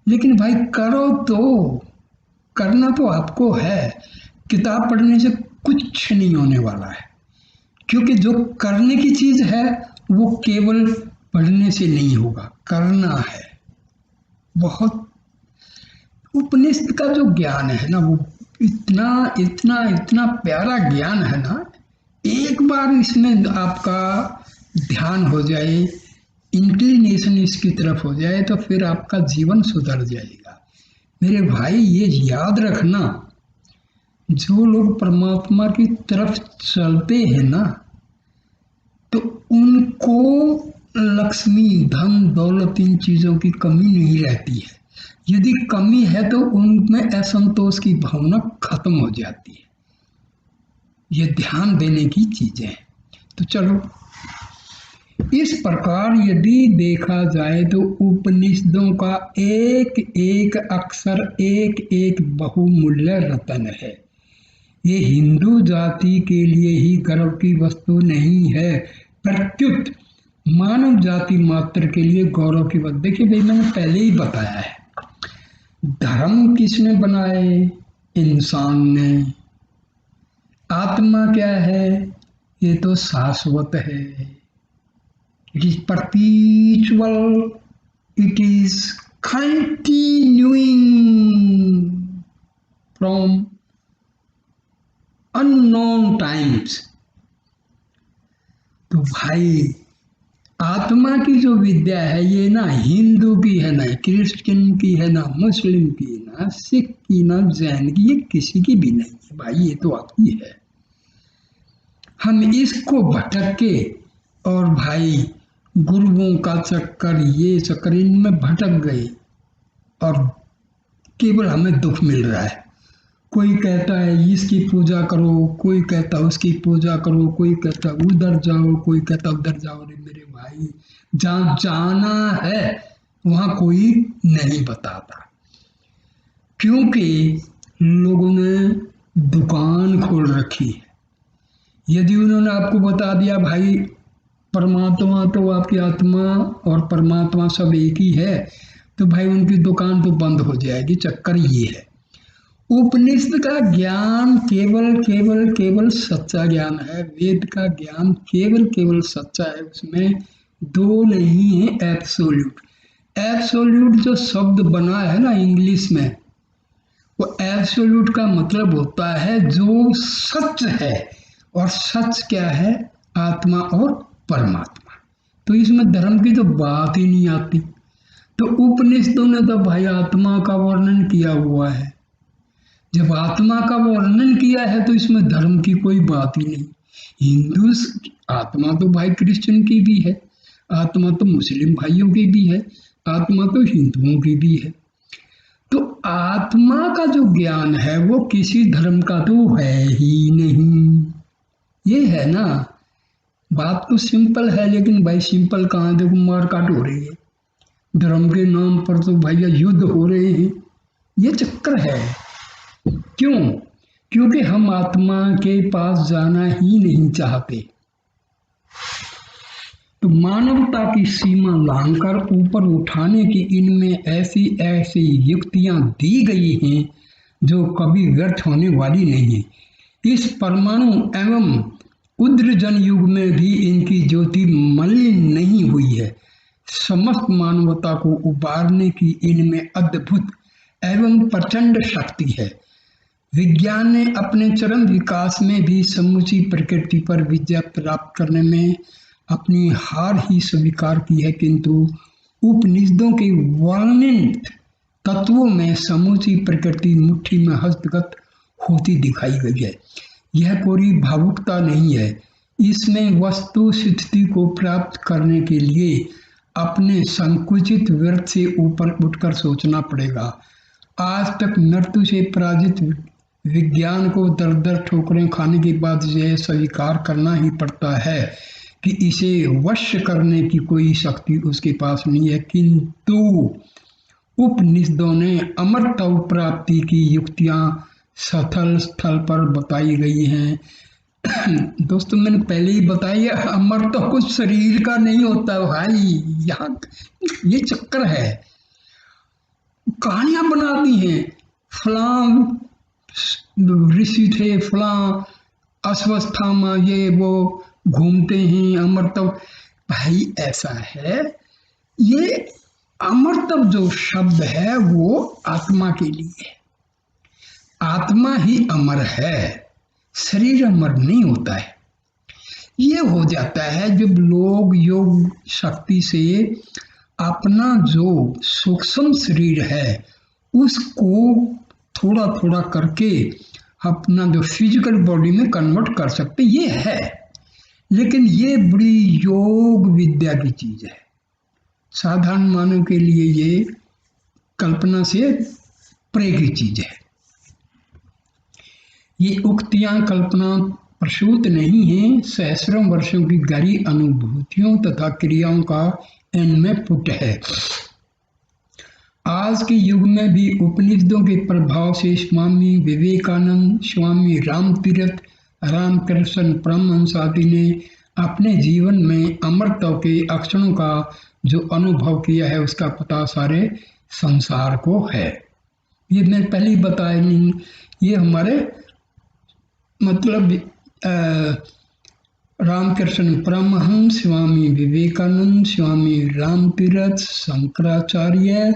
लेकिन भाई करो तो, करना तो आपको है। किताब पढ़ने से कुछ नहीं होने वाला है, क्योंकि जो करने की चीज है वो केवल पढ़ने से नहीं होगा, करना है। बहुत उपनिषद का जो ज्ञान है ना, वो इतना इतना इतना प्यारा ज्ञान है ना, एक बार इसमें आपका ध्यान हो जाए, इंक्लिनेशन इसकी तरफ हो जाए, तो फिर आपका जीवन सुधर जाएगा। मेरे भाई ये याद रखना, जो लोग परमात्मा की तरफ चलते हैं ना, तो उनको लक्ष्मी, धन, दौलत, इन चीजों की कमी नहीं रहती है। यदि कमी है तो उनमें असंतोष की भावना खत्म हो जाती है। ये ध्यान देने की चीजें हैं। तो चलो, इस प्रकार यदि देखा जाए तो उपनिषदों का एक एक अक्षर एक एक बहुमूल्य रत्न है। ये हिंदू जाति के लिए ही गर्व की वस्तु नहीं है, प्रत्युत मानव जाति मात्र के लिए गौरव की बात। देखिए भाई, मैंने पहले ही बताया है, धर्म किसने बनाए? इंसान ने। आत्मा क्या है? ये तो शाश्वत है। It is परपीचुअल, it is continuing from unknown times. तो भाई, आत्मा की जो विद्या है ये ना हिंदू की है, ना क्रिश्चियन की है, ना मुस्लिम की, ना सिख की, ना जैन की, ये किसी की भी नहीं है भाई, ये तो आपकी है। हम इसको भटक के और भाई गुरुओं का चक्कर, ये चक्कर, इनमें भटक गए और केवल हमें दुख मिल रहा है। कोई कहता है इसकी पूजा करो, कोई कहता है उसकी पूजा करो, कोई कहता है उधर जाओ, कोई कहता है उधर जाओ। अरे मेरे भाई, जहाँ जाना है वहाँ कोई नहीं बताता, क्योंकि लोगों ने दुकान खोल रखी है। यदि उन्होंने आपको बता दिया भाई परमात्मा तो आपकी आत्मा और परमात्मा सब एक ही है, तो भाई उनकी दुकान तो बंद हो जाएगी। चक्कर ये है, उपनिषद का ज्ञान केवल केवल केवल सच्चा ज्ञान है। वेद का ज्ञान केवल केवल सच्चा है, उसमें दो नहीं है। एब्सोल्यूट, एब्सोल्यूट जो शब्द बना है ना इंग्लिश में, वो एब्सोल्यूट का मतलब होता है जो सच है। और सच क्या है? आत्मा और परमात्मा। तो इसमें धर्म की तो बात ही नहीं आती। तो उपनिषदों ने तो भाई आत्मा का वर्णन किया हुआ है। जब आत्मा का वर्णन किया है तो इसमें धर्म की कोई बात ही नहीं। हिंदू आत्मा तो भाई क्रिश्चियन की भी है, आत्मा तो मुस्लिम भाइयों की भी है, आत्मा तो हिंदुओं की भी है। तो आत्मा का जो ज्ञान है वो किसी धर्म का तो है ही नहीं। ये है ना, बात तो सिंपल है, लेकिन भाई सिंपल कहाँ, देखो मारकाट हो रही है, धर्म के नाम पर तो भैया युद्ध हो रहे हैं। ये चक्कर है। क्यों? क्योंकि हम आत्मा के पास जाना ही नहीं चाहते। तो मानवता की सीमा लांघकर ऊपर उठाने की इनमें ऐसी ऐसी युक्तियां दी गई हैं जो कभी व्यर्थ होने वाली नहीं है। इस परमाणु एवं उद्रजन युग में भी इनकी ज्योति मलिन नहीं हुई है। समस्त मानवता को उबारने की इनमें अद्भुत एवं प्रचंड शक्ति है। विज्ञान ने अपने चरम विकास में भी समूची प्रकृति पर विजय प्राप्त करने में अपनी हार ही स्वीकार की है, किंतु उपनिषदों के वर्णित तत्वों में समूची प्रकृति मुट्ठी में हस्तगत होती दिखाई गई है। यह कोई भावुकता नहीं है, इसमें वस्तु स्थिति को प्राप्त करने के लिए अपने संकुचित व्यर्थ से ऊपर उठकर सोचना पड़ेगा। आज तक मृत्यु से पराजित विज्ञान को दर दर ठोकरें खाने के बाद यह स्वीकार करना ही पड़ता है कि इसे वश करने की कोई शक्ति उसके पास नहीं है। किंतु उपनिषदों ने अमरत्व प्राप्ति की युक्तियां सथल स्थल पर बताई गई हैं। दोस्तों, मैंने पहले ही बताया, अमरत्व कुछ शरीर का नहीं होता भाई। यहाँ ये चक्कर है, कहानियां बना दी हैं, फलां ऋषि थे, फलां अश्वस्थामा, ये वो घूमते हैं अमरत्व। भाई ऐसा है, ये अमरत्व जो शब्द है वो आत्मा के लिए है। आत्मा ही अमर है, शरीर अमर नहीं होता है। ये हो जाता है जब लोग योग शक्ति से अपना जो सूक्ष्म शरीर है उसको थोड़ा थोड़ा करके अपना जो फिजिकल बॉडी में कन्वर्ट कर सकते, ये है। लेकिन ये बड़ी योग विद्या की चीज है, साधारण मानव के लिए ये कल्पना से परे की चीज है। ये उक्तियां कल्पना प्रसूत नहीं है, सहस्रों वर्षों की गहरी अनुभूतियों तथा क्रियाओं का इनमें पुट है। आज के युग में भी उपनिषदों के प्रभाव से स्वामी विवेकानंद, स्वामी रामतीर्थ, रामकृष्ण परमहंस आदि ने अपने जीवन में अमरत्व के अक्षरों का जो अनुभव किया है उसका पता सारे संसार को है। ये मैं पहले ही बताया नहीं, ये हमारे मतलब रामकृष्ण परमहंस, स्वामी विवेकानंद, स्वामी रामतीर्थ, शंकराचार्य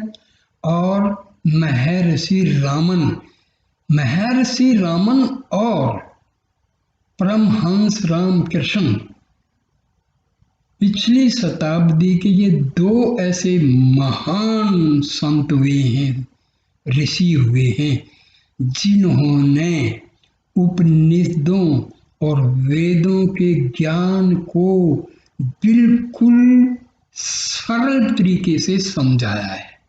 और महर्षि रामन और परमहंस रामकृष्ण पिछली शताब्दी के ये दो ऐसे महान संत हुए हैं, ऋषि हुए हैं, जिन्होंने उपनिषदों और वेदों के ज्ञान को बिल्कुल सरल तरीके से समझाया है।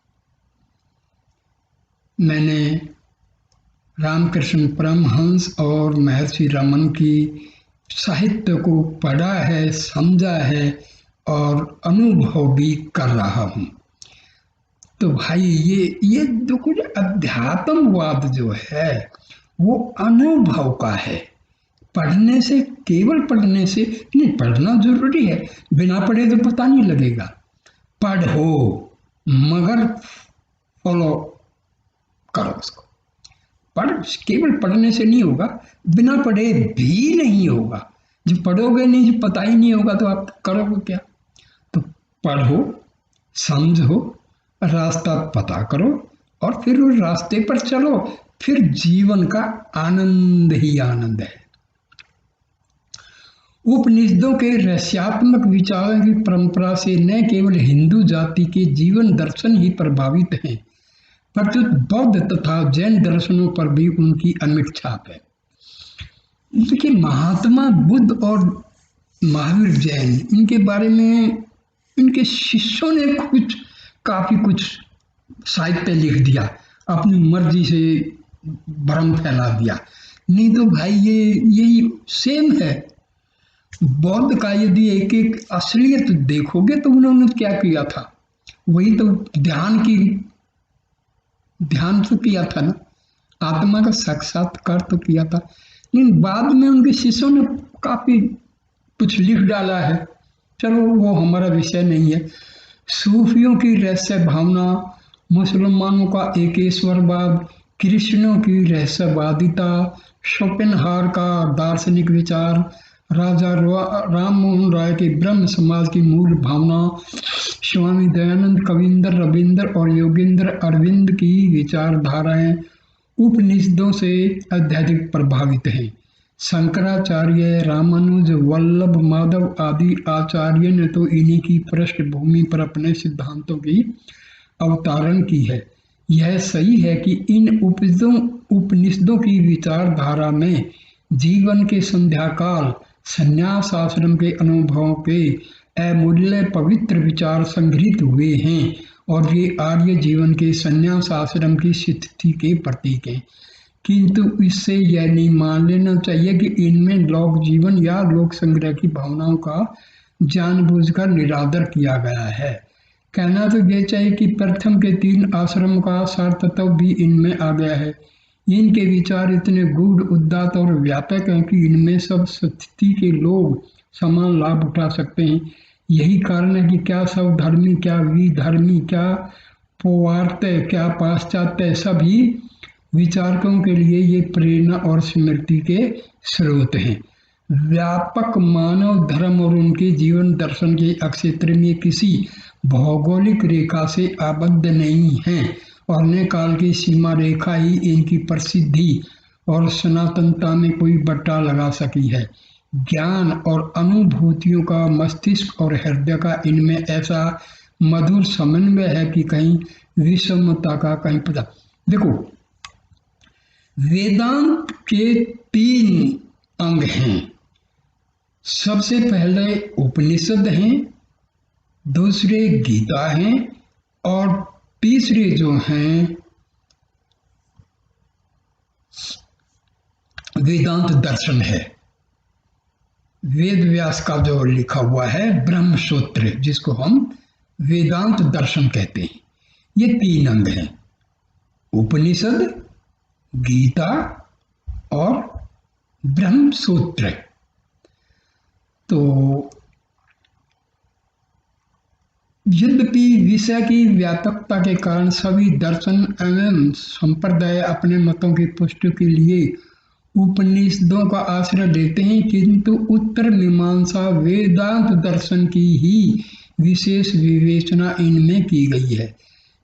मैंने रामकृष्ण परमहंस और महर्षि रमन की साहित्य को पढ़ा है, समझा है और अनुभव भी कर रहा हूँ। तो भाई ये जो कुछ अध्यात्मवाद जो है वो अनुभव का है। पढ़ने से, केवल पढ़ने से नहीं, पढ़ना जरूरी है, बिना पढ़े तो पता नहीं लगेगा। पढ़ो मगर फॉलो करो उसको। केवल पढ़ने से नहीं होगा, बिना पढ़े भी नहीं होगा। जब पढ़ोगे नहीं, जब पता ही नहीं होगा तो आप करोगे क्या? तो पढ़ो, समझो, रास्ता पता करो और फिर उस रास्ते पर चलो, फिर जीवन का आनंद ही आनंद है। उपनिषदों के रहस्यात्मक विचारों की परंपरा से न केवल हिंदू जाति के जीवन दर्शन ही प्रभावित हैं, प्रत्युत बौद्ध तथा जैन दर्शनों पर भी उनकी अमिट छाप है। देखिए, महात्मा बुद्ध और महावीर जैन, इनके बारे में इनके शिष्यों ने काफी कुछ साहित्य लिख दिया, अपनी मर्जी से भ्रम फैला दिया। नहीं तो भाई यही सेम है। बौद्ध का यदि एक एक असलियत देखोगे तो उन्होंने क्या किया था, वही तो ध्यान तो किया था ना, आत्मा का साक्षात्कार तो किया था। लेकिन बाद में उनके शिष्यों ने काफी कुछ लिख डाला है, चलो वो हमारा विषय नहीं है। सूफियों की रहस्य भावना, मुसलमानों का एकेश्वरवाद, कृष्णों की रहस्यवादिता, शोपेनहावर का दार्शनिक विचार, राजा राम मोहन राय के ब्रह्म समाज की मूल भावना, स्वामी दयानंद, कविंदर रविंद्र और योगेंद्र अरविंद की विचारधाराएं उपनिषदों से अत्यधिक प्रभावित हैं। शंकराचार्य, रामानुज, वल्लभ माधव आदि आचार्य ने तो इन्हीं की पृष्ठभूमि पर अपने सिद्धांतों की अवतारण की है। यह सही है कि इन उपनिषदों की विचारधारा में जीवन के संध्याकाल, संन्यास आश्रम के अनुभवों के अमूल्य पवित्र विचार संग्रहित हुए हैं और ये आर्य जीवन के संन्यास आश्रम की स्थिति के प्रतीक हैं। किंतु इससे यह नहीं मान लेना चाहिए कि इनमें लोक जीवन या लोक संग्रह की भावनाओं का जानबूझकर निरादर किया गया है। कहना तो यह चाहिए कि प्रथम के 3 आश्रमों का सार तत्व भी इनमें आ गया है। इनके विचार इतने गूढ़, उदात्त और व्यापक हैं कि इनमें सब स्थिति के लोग समान लाभ उठा सकते हैं। यही कारण है कि क्या सब धर्मी, क्या विधर्मी, क्या पौवार्त्य, क्या पाश्चात्य, सभी विचारकों के लिए ये प्रेरणा और स्मृति के स्रोत हैं। व्यापक मानव धर्म और उनके जीवन दर्शन के क्षेत्र में किसी भौगोलिक रेखा से आबद्ध नहीं हैं और न काल की सीमा रेखा ही इनकी प्रसिद्धि और सनातनता में कोई बट्टा लगा सकी है। ज्ञान और अनुभूतियों का मस्तिष्क और हृदय का इनमें ऐसा मधुर समन्वय है कि कहीं विषमता का कहीं पता। देखो, वेदांत के 3 अंग हैं। सबसे पहले उपनिषद हैं, दूसरे गीता हैं और तीसरे जो हैं वेदांत दर्शन है। वेद व्यास का जो लिखा हुआ है ब्रह्म सूत्र, जिसको हम वेदांत दर्शन कहते हैं। ये 3 अंग हैं, उपनिषद, गीता और ब्रह्म सूत्र। तो यद्यपि विषय की व्यापकता के कारण सभी दर्शन एवं संप्रदाय अपने मतों की पुष्टि के लिए उपनिषदों का आश्रय लेते हैं, किंतु उत्तर मीमांसा वेदांत दर्शन की ही विशेष विवेचना इनमें की गई है।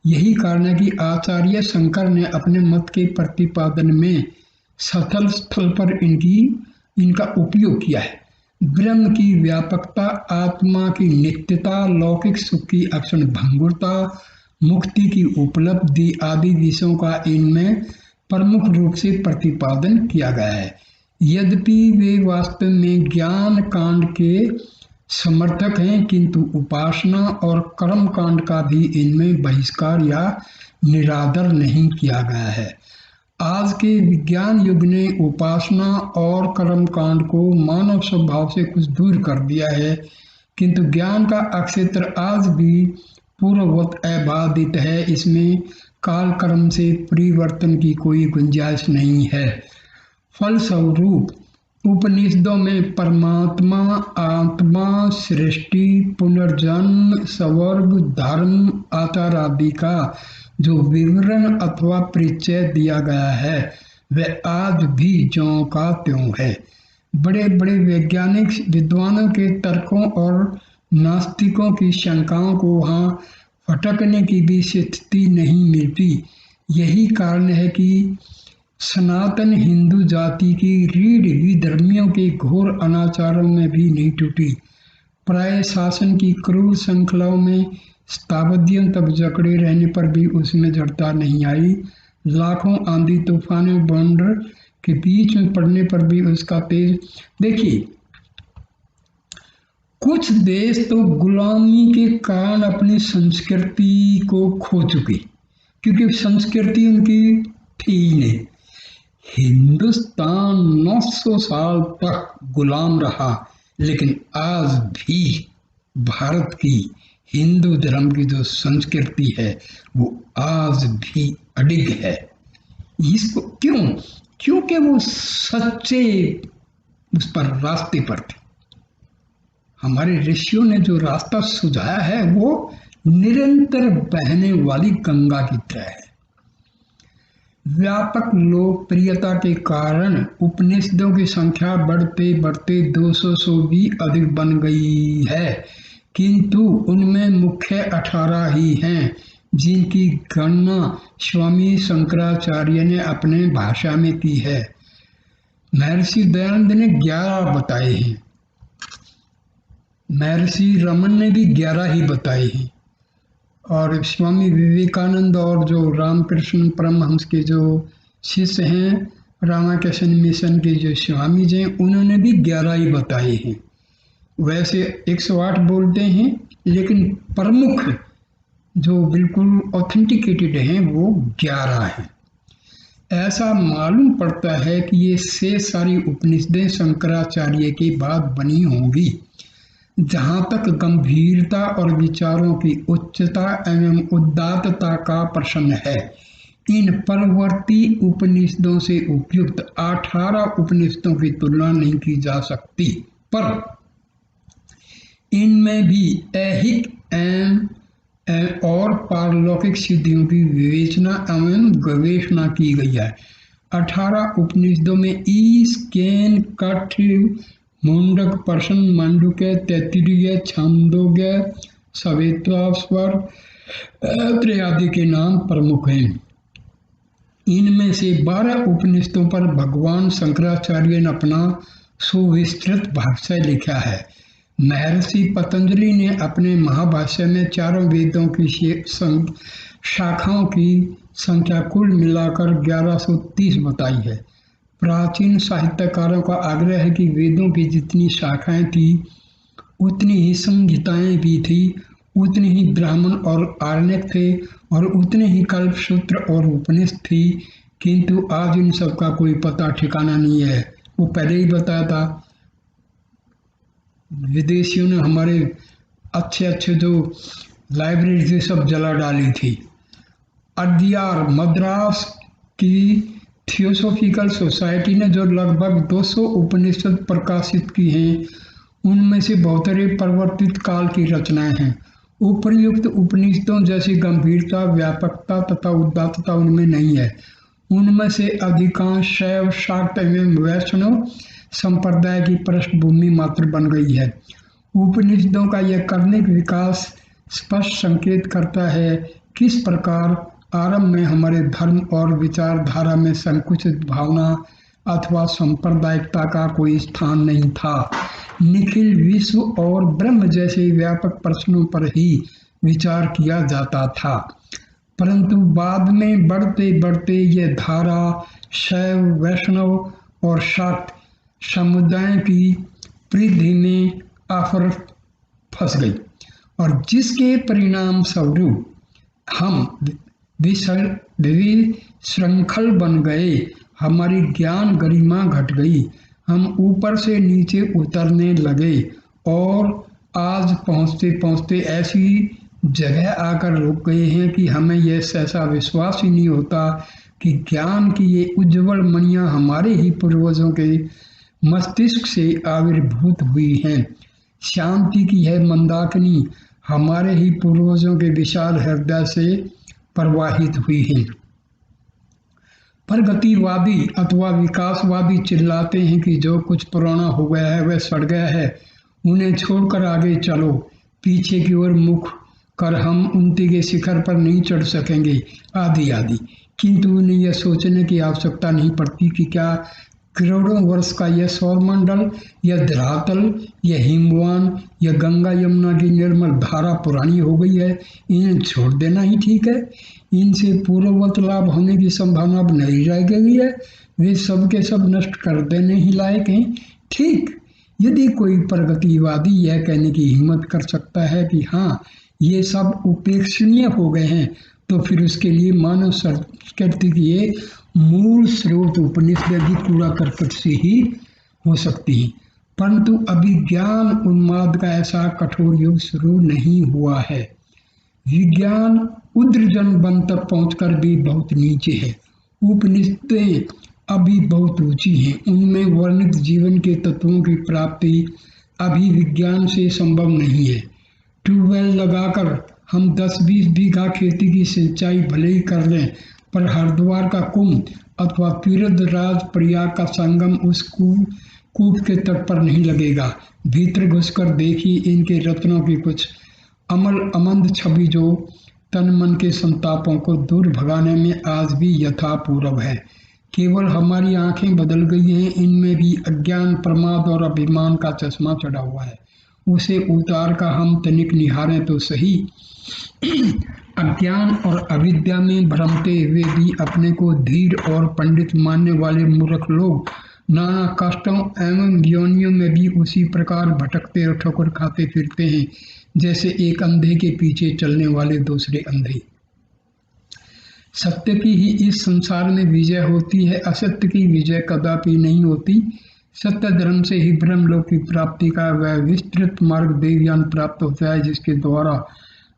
यही कारण है कि आचार्य शंकर ने अपने मत के प्रतिपादन में स्थल स्थल पर इनका उपयोग किया है। ब्रह्म की व्यापकता, आत्मा की नित्यता, लौकिक सुख की अक्षण भंगुरता, मुक्ति की उपलब्धि आदि विषयों का इनमें प्रमुख रूप से प्रतिपादन किया गया है। यद्यपि वे वास्तव में ज्ञान कांड के समर्थक हैं, किंतु उपासना और कर्म कांड का भी इनमें बहिष्कार या निरादर नहीं किया गया है। आज के विज्ञान युग ने उपासना और कर्म कांड को मानव स्वभाव से कुछ दूर कर दिया है, किंतु ज्ञान का अक्षेत्र आज भी पूर्ववत अबाधित है। इसमें काल कर्म से परिवर्तन की कोई गुंजाइश नहीं है। फलस्वरूप उपनिषदों में परमात्मा, आत्मा, सृष्टि, पुनर्जन्म, स्वर्ग, धर्म, आचार आदि का जो विवरण अथवा परिचय दिया गया है वह आज भी ज्यों का त्यों है। बड़े बड़े वैज्ञानिक विद्वानों के तर्कों और नास्तिकों की शंकाओं को वहाँ फटकने की भी स्थिति नहीं मिलती। यही कारण है कि सनातन हिंदू जाति की रीढ़ विधर्मियों के घोर अनाचारों में भी नहीं टूटी। प्राय शासन की क्रूर श्रृंखलाओं में शताब्दियों तक जकड़े रहने पर भी उसमें जड़ता नहीं आई। लाखों आंधी तूफानों बवंडर के बीच में पड़ने पर भी उसका तेज। देखिए, कुछ देश तो गुलामी के कारण अपनी संस्कृति को खो चुके, क्योंकि संस्कृति उनकी थी ही नहीं। हिंदुस्तान 900 साल तक गुलाम रहा, लेकिन आज भी भारत की हिंदू धर्म की जो संस्कृति है वो आज भी अडिग है। इसको क्यों? क्योंकि वो सच्चे उस पर रास्ते पर थे। हमारे ऋषियों ने जो रास्ता सुझाया है वो निरंतर बहने वाली गंगा की तरह है। व्यापक लोकप्रियता के कारण उपनिषदों की संख्या बढ़ते बढ़ते 200 से भी अधिक बन गई है, किंतु उनमें मुख्य 18 ही हैं, जिनकी गणना स्वामी शंकराचार्य ने अपने भाषा में की है। महर्षि दयानंद ने 11 बताए हैं, महर्षि रमन ने भी 11 ही बताए हैं, और स्वामी विवेकानंद और जो रामकृष्ण परमहंस के जो शिष्य हैं, रामाकृष्ण मिशन के जो स्वामी जी हैं, उन्होंने भी 11 ही बताए हैं। वैसे 108 बोलते हैं, लेकिन प्रमुख जो बिल्कुल ऑथेंटिकेटेड हैं वो 11 हैं। ऐसा मालूम पड़ता है कि ये से सारी उपनिषदें शंकराचार्य के बाद बनी होंगी। जहाँ तक गंभीरता और विचारों की उच्चता एवं उदात्तता का प्रश्न है, इन परवर्ती उपनिषदों से उपयुक्त 18 उपनिषदों की तुलना नहीं की जा सकती, पर इनमें भी ऐहिक और पारलौकिक सिद्धियों की विवेचना एवं गवेषणा की गई है। 18 उपनिषदों में ईश, केन, कठ, मुंडक, प्रश्न, मांडुक्य, तैत्तिरीय, छांदोग्य, सवेत्वास्वर आदि के नाम प्रमुख हैं। इनमें से 12 उपनिषदों पर भगवान शंकराचार्य ने अपना सुविस्तृत भाष्य लिखा है। महर्षि पतंजलि ने अपने महाभाष्य में चारों वेदों की शाखाओं की संख्या कुल मिलाकर 1130 बताई है। प्राचीन साहित्यकारों का आग्रह है कि वेदों की जितनी शाखाएं थी उतनी ही संहिताएं भी थी। उतने ही ब्राह्मण और आरण्यक थे और उतने ही कल्पसूत्र और उपनिषद थी, किंतु आज इन सब का कोई पता ठिकाना नहीं है। वो पहले ही बताया था, विदेशियों ने हमारे अच्छे अच्छे जो लाइब्रेरी थी सब जला डाली थी। अड्यार मद्रास की थियोसॉफिकल सोसाइटी ने जो लगभग 200 उपनिषद प्रकाशित की हैं, उनमें से बहुतरे परिवर्तित काल की रचनाएं हैं। उपर्युक्त उपनिषदों जैसी गंभीरता, व्यापकता तथा उदात्तता उनमें नहीं है। उनमें से अधिकांश शैव, शाक्त एवं वैष्णव संप्रदाय की पृष्ठभूमि मात्र बन गई है। उपनिषदों का यह कर्णिक विकास स्पष्ट संकेत करता है किस प्रकार आरंभ में हमारे धर्म और विचारधारा में संकुचित भावना अथवा सांप्रदायिकता का कोई स्थान नहीं था। निखिल विश्व और ब्रह्म जैसे व्यापक प्रश्नों पर ही विचार किया जाता था, परंतु बाद में बढ़ते बढ़ते यह धारा शैव, वैष्णव और शाक्त समुदाय की परिधि में आकर फंस गई और जिसके परिणाम स्वरूप हम विशृंखल बन गए। हमारी ज्ञान गरिमा घट गई, हम ऊपर से नीचे उतरने लगे और आज पहुँचते पहुँचते ऐसी जगह आकर रुक गए हैं कि हमें यह सहसा विश्वास ही नहीं होता कि ज्ञान की ये उज्जवल मणियाँ हमारे ही पूर्वजों के मस्तिष्क से आविर्भूत हुई हैं। शांति की यह मंदाकिनी हमारे ही पूर्वजों के विशाल हृदय से प्रवाहित हुई है। प्रगतिवादी अथवा विकासवादी चिल्लाते हैं कि जो कुछ पुराना हो गया है वह सड़ गया है, उन्हें छोड़कर आगे चलो, पीछे की ओर मुख कर हम उन्नति के शिखर पर नहीं चढ़ सकेंगे, आदि आदि। किंतु उन्हें यह सोचने की आवश्यकता नहीं पड़ती कि क्या करोड़ों वर्ष का यह सौरमंडल, यह धरातल, यह हिमवान, यह गंगा यमुना की निर्मल धारा पुरानी हो गई है, इन्हें छोड़ देना ही ठीक है। इनसे पूर्ववत लाभ होने की संभावना अब नहीं रह गई है, वे सब के सब नष्ट कर देने ही लायक हैं। ठीक, यदि कोई प्रगतिवादी यह कहने की हिम्मत कर सकता है कि हाँ ये सब उपेक्षणीय हो गए हैं, तो फिर उसके लिए मानव संस्कृति की ये मूल स्रोत उपनिषद भी कूड़ा करकट से ही हो सकती है। परंतु अभी ज्ञान उन्माद का ऐसा कठोर युग शुरू नहीं हुआ है। विज्ञान उद्रजन बन तक पहुंचकर भी बहुत नीचे है। उपनिषदें अभी बहुत ऊंची हैं, उनमें वर्णित जीवन के तत्वों की प्राप्ति अभी विज्ञान से संभव नहीं है। ट्यूबवेल लगाकर हम 10-20 बीघा खेती की सिंचाई भले ही कर लें, पर हरिद्वार का कुंभ अथवा तीर्थराज प्रयाग का संगम उस कूप के तट पर नहीं लगेगा। भीतर घुसकर देखिए इनके रत्नों की कुछ अमल अमंद छवि जो तन मन के संतापों को दूर भगाने में आज भी यथापूर्व है। केवल हमारी आंखें बदल गई हैं, इनमें भी अज्ञान, प्रमाद और अभिमान का चश्मा चढ़ा हुआ है। उसे उतार का हम तनिक निहारें तो सही। अज्ञान और अविद्या में भ्रमते हुए भी अपने को धीर और पंडित मानने वाले मूर्ख लोग नाना कष्टों एवं योनियों में भी उसी प्रकार भटकते और ठोकर खाते फिरते हैं जैसे एक अंधे के पीछे चलने वाले दूसरे अंधे। सत्य की ही इस संसार में विजय होती है, असत्य की विजय कदापि नहीं होती। सत्य धर्म से ही ब्रह्मलोक की प्राप्ति का वह विस्तृत मार्ग देवयान प्राप्त होता है, जिसके द्वारा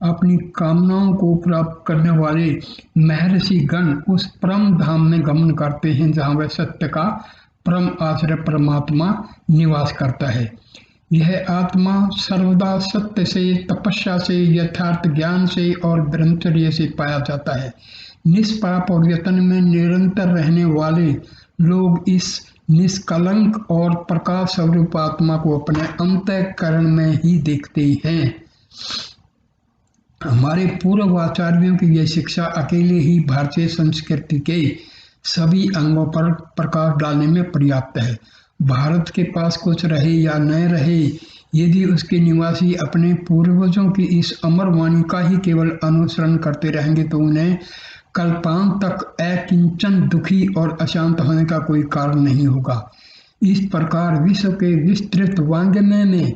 अपनी कामनाओं को प्राप्त करने वाले महर्षि गण उस परम धाम में गमन करते हैं जहाँ वह सत्य का परम आश्रय परमात्मा निवास करता है। यह आत्मा सर्वदा सत्य से, तपस्या से, यथार्थ ज्ञान से और ब्रह्मचर्य से पाया जाता है। निष्पाप और यत्न में निरंतर रहने वाले लोग इस निष्कलंक और प्रकाश स्वरूप आत्मा को अपने अंतःकरण में ही देखते हैं। हमारे पूर्व आचार्यों की यह शिक्षा अकेले ही भारतीय संस्कृति के सभी अंगों पर प्रकाश डालने में पर्याप्त है। भारत के पास कुछ रहे या न रहे, यदि उसके निवासी अपने पूर्वजों की इस अमर वाणी का ही केवल अनुसरण करते रहेंगे तो उन्हें कल्पांत तक अकिंचन दुखी और अशांत होने का कोई कारण नहीं होगा। इस प्रकार विश्व के विस्तृत वांग्मय में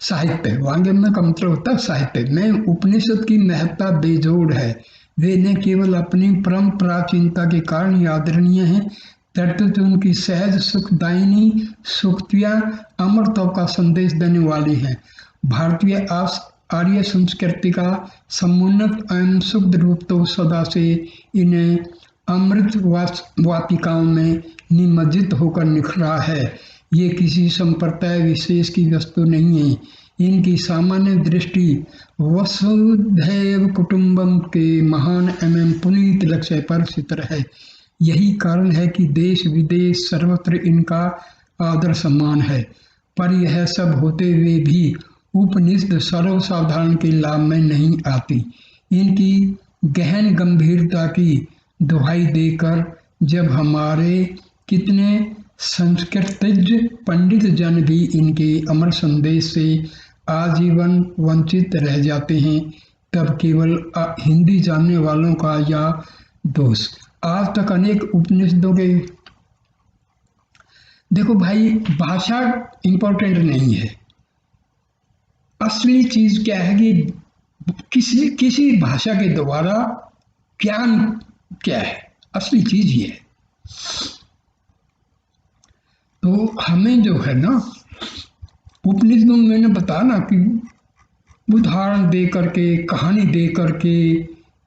साहित्य, वांग्मय का मतलब होता है साहित्य में उपनिषद की महत्ता बेजोड़ है। वे न केवल अपनी परम प्राचीनता के कारण ही आदरणीय हैं, तर्तुत उनकी सहज सुखदायिनी सूक्तियाँ अमरत्व का संदेश देने वाली हैं। भारतीय आर्य संस्कृति का समुन्नत एवं शुद्ध रूप तो सदा से इन्हें अमृत वाटिकाओं में निमज्जित होकर निखरा है। ये किसी संप्रदाय विशेष की वस्तु नहीं है। इनकी सामान्य दृष्टि वसुधैव कुटुंबम के महान एवं पुनीत लक्ष्य पर स्थित है। यही कारण है कि देश विदेश सर्वत्र इनका आदर सम्मान है। पर यह सब होते हुए भी उपनिषद सर्वसाधारण के लाभ में नहीं आती। इनकी गहन गंभीरता की दुहाई देकर जब हमारे कितने संस्कृतज्ञ पंडित जन भी इनके अमर संदेश से आजीवन वंचित रह जाते हैं, तब केवल हिंदी जानने वालों का या दोष। आज तक अनेक उपनिषदों के, देखो भाई, भाषा इंपॉर्टेंट नहीं है। असली चीज क्या है कि किसी भाषा के द्वारा ज्ञान क्या है, असली चीज ये है। तो हमें जो है ना, उपनिषदों में मैंने बताया ना कि उदाहरण दे करके, कहानी दे करके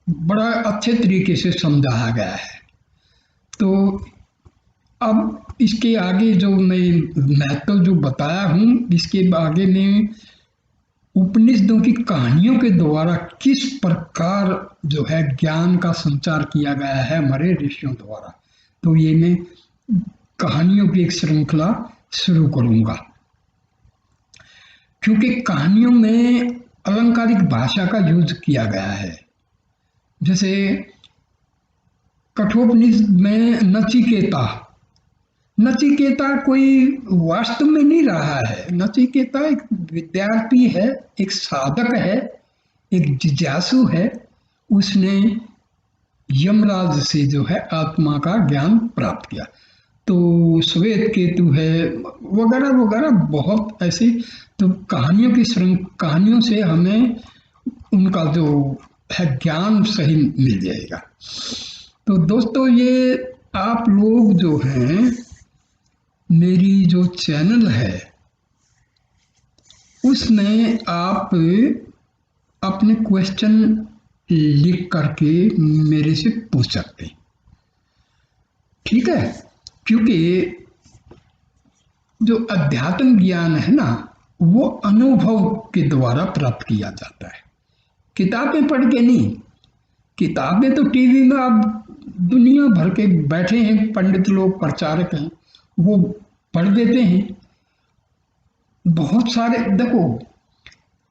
बड़ा अच्छे तरीके से समझाया गया है। तो अब इसके आगे जो मैं तो जो बताया हूँ, इसके आगे में उपनिषदों की कहानियों के द्वारा किस प्रकार जो है ज्ञान का संचार किया गया है हमारे ऋषियों द्वारा, तो ये मैं कहानियों की एक श्रृंखला शुरू करूंगा। क्योंकि कहानियों में अलंकारिक भाषा का यूज किया गया है। जैसे कठोपनिषद में नचिकेता कोई वास्तव में नहीं रहा है। नचिकेता एक विद्यार्थी है, एक साधक है, एक जिज्ञासु है। उसने यमराज से जो है आत्मा का ज्ञान प्राप्त किया। तो श्वेत केतु है वगैरह वगैरह बहुत ऐसी। तो कहानियों से हमें उनका जो है ज्ञान सही मिल जाएगा। तो दोस्तों, ये आप लोग जो हैं, मेरी जो चैनल है उसमें आप अपने क्वेश्चन लिख करके मेरे से पूछ सकते हैं, ठीक है? क्योंकि जो अध्यात्म ज्ञान है ना, वो अनुभव के द्वारा प्राप्त किया जाता है, किताबें पढ़ के नहीं। किताबें तो टीवी में अब दुनिया भर के बैठे हैं पंडित लोग, प्रचारक हैं, वो पढ़ देते हैं बहुत सारे। देखो,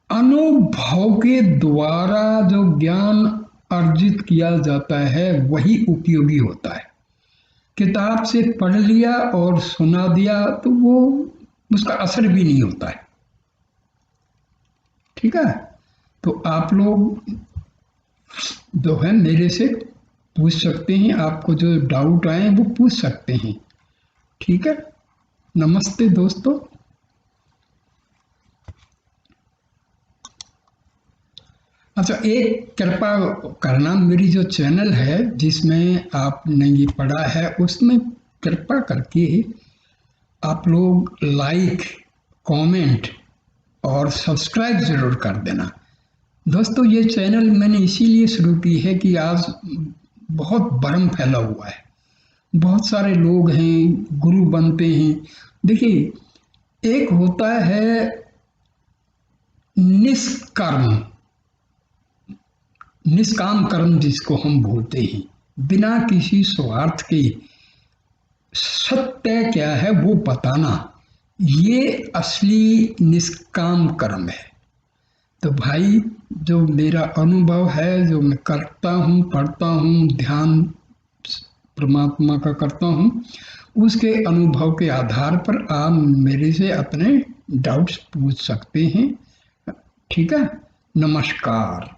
अनुभव के द्वारा जो ज्ञान अर्जित किया जाता है वही उपयोगी होता है। किताब से पढ़ लिया और सुना दिया तो वो उसका असर भी नहीं होता है, ठीक है? तो आप लोग जो है मेरे से पूछ सकते हैं, आपको जो डाउट आए वो पूछ सकते हैं, ठीक है? नमस्ते दोस्तों। अच्छा, एक कृपा करना, मेरी जो चैनल है जिसमें आपने ये पढ़ा है उसमें कृपा करके आप लोग लाइक, कमेंट और सब्सक्राइब जरूर कर देना। दोस्तों, ये चैनल मैंने इसीलिए शुरू की है कि आज बहुत भ्रम फैला हुआ है, बहुत सारे लोग हैं गुरु बनते हैं। देखिए, एक होता है निष्काम कर्म जिसको हम बोलते हैं, बिना किसी स्वार्थ के सत्य क्या है वो बताना, ये असली निष्काम कर्म है। तो भाई, जो मेरा अनुभव है, जो मैं करता हूँ, पढ़ता हूँ, ध्यान परमात्मा का करता हूँ, उसके अनुभव के आधार पर आप मेरे से अपने डाउट्स पूछ सकते हैं, ठीक है? नमस्कार।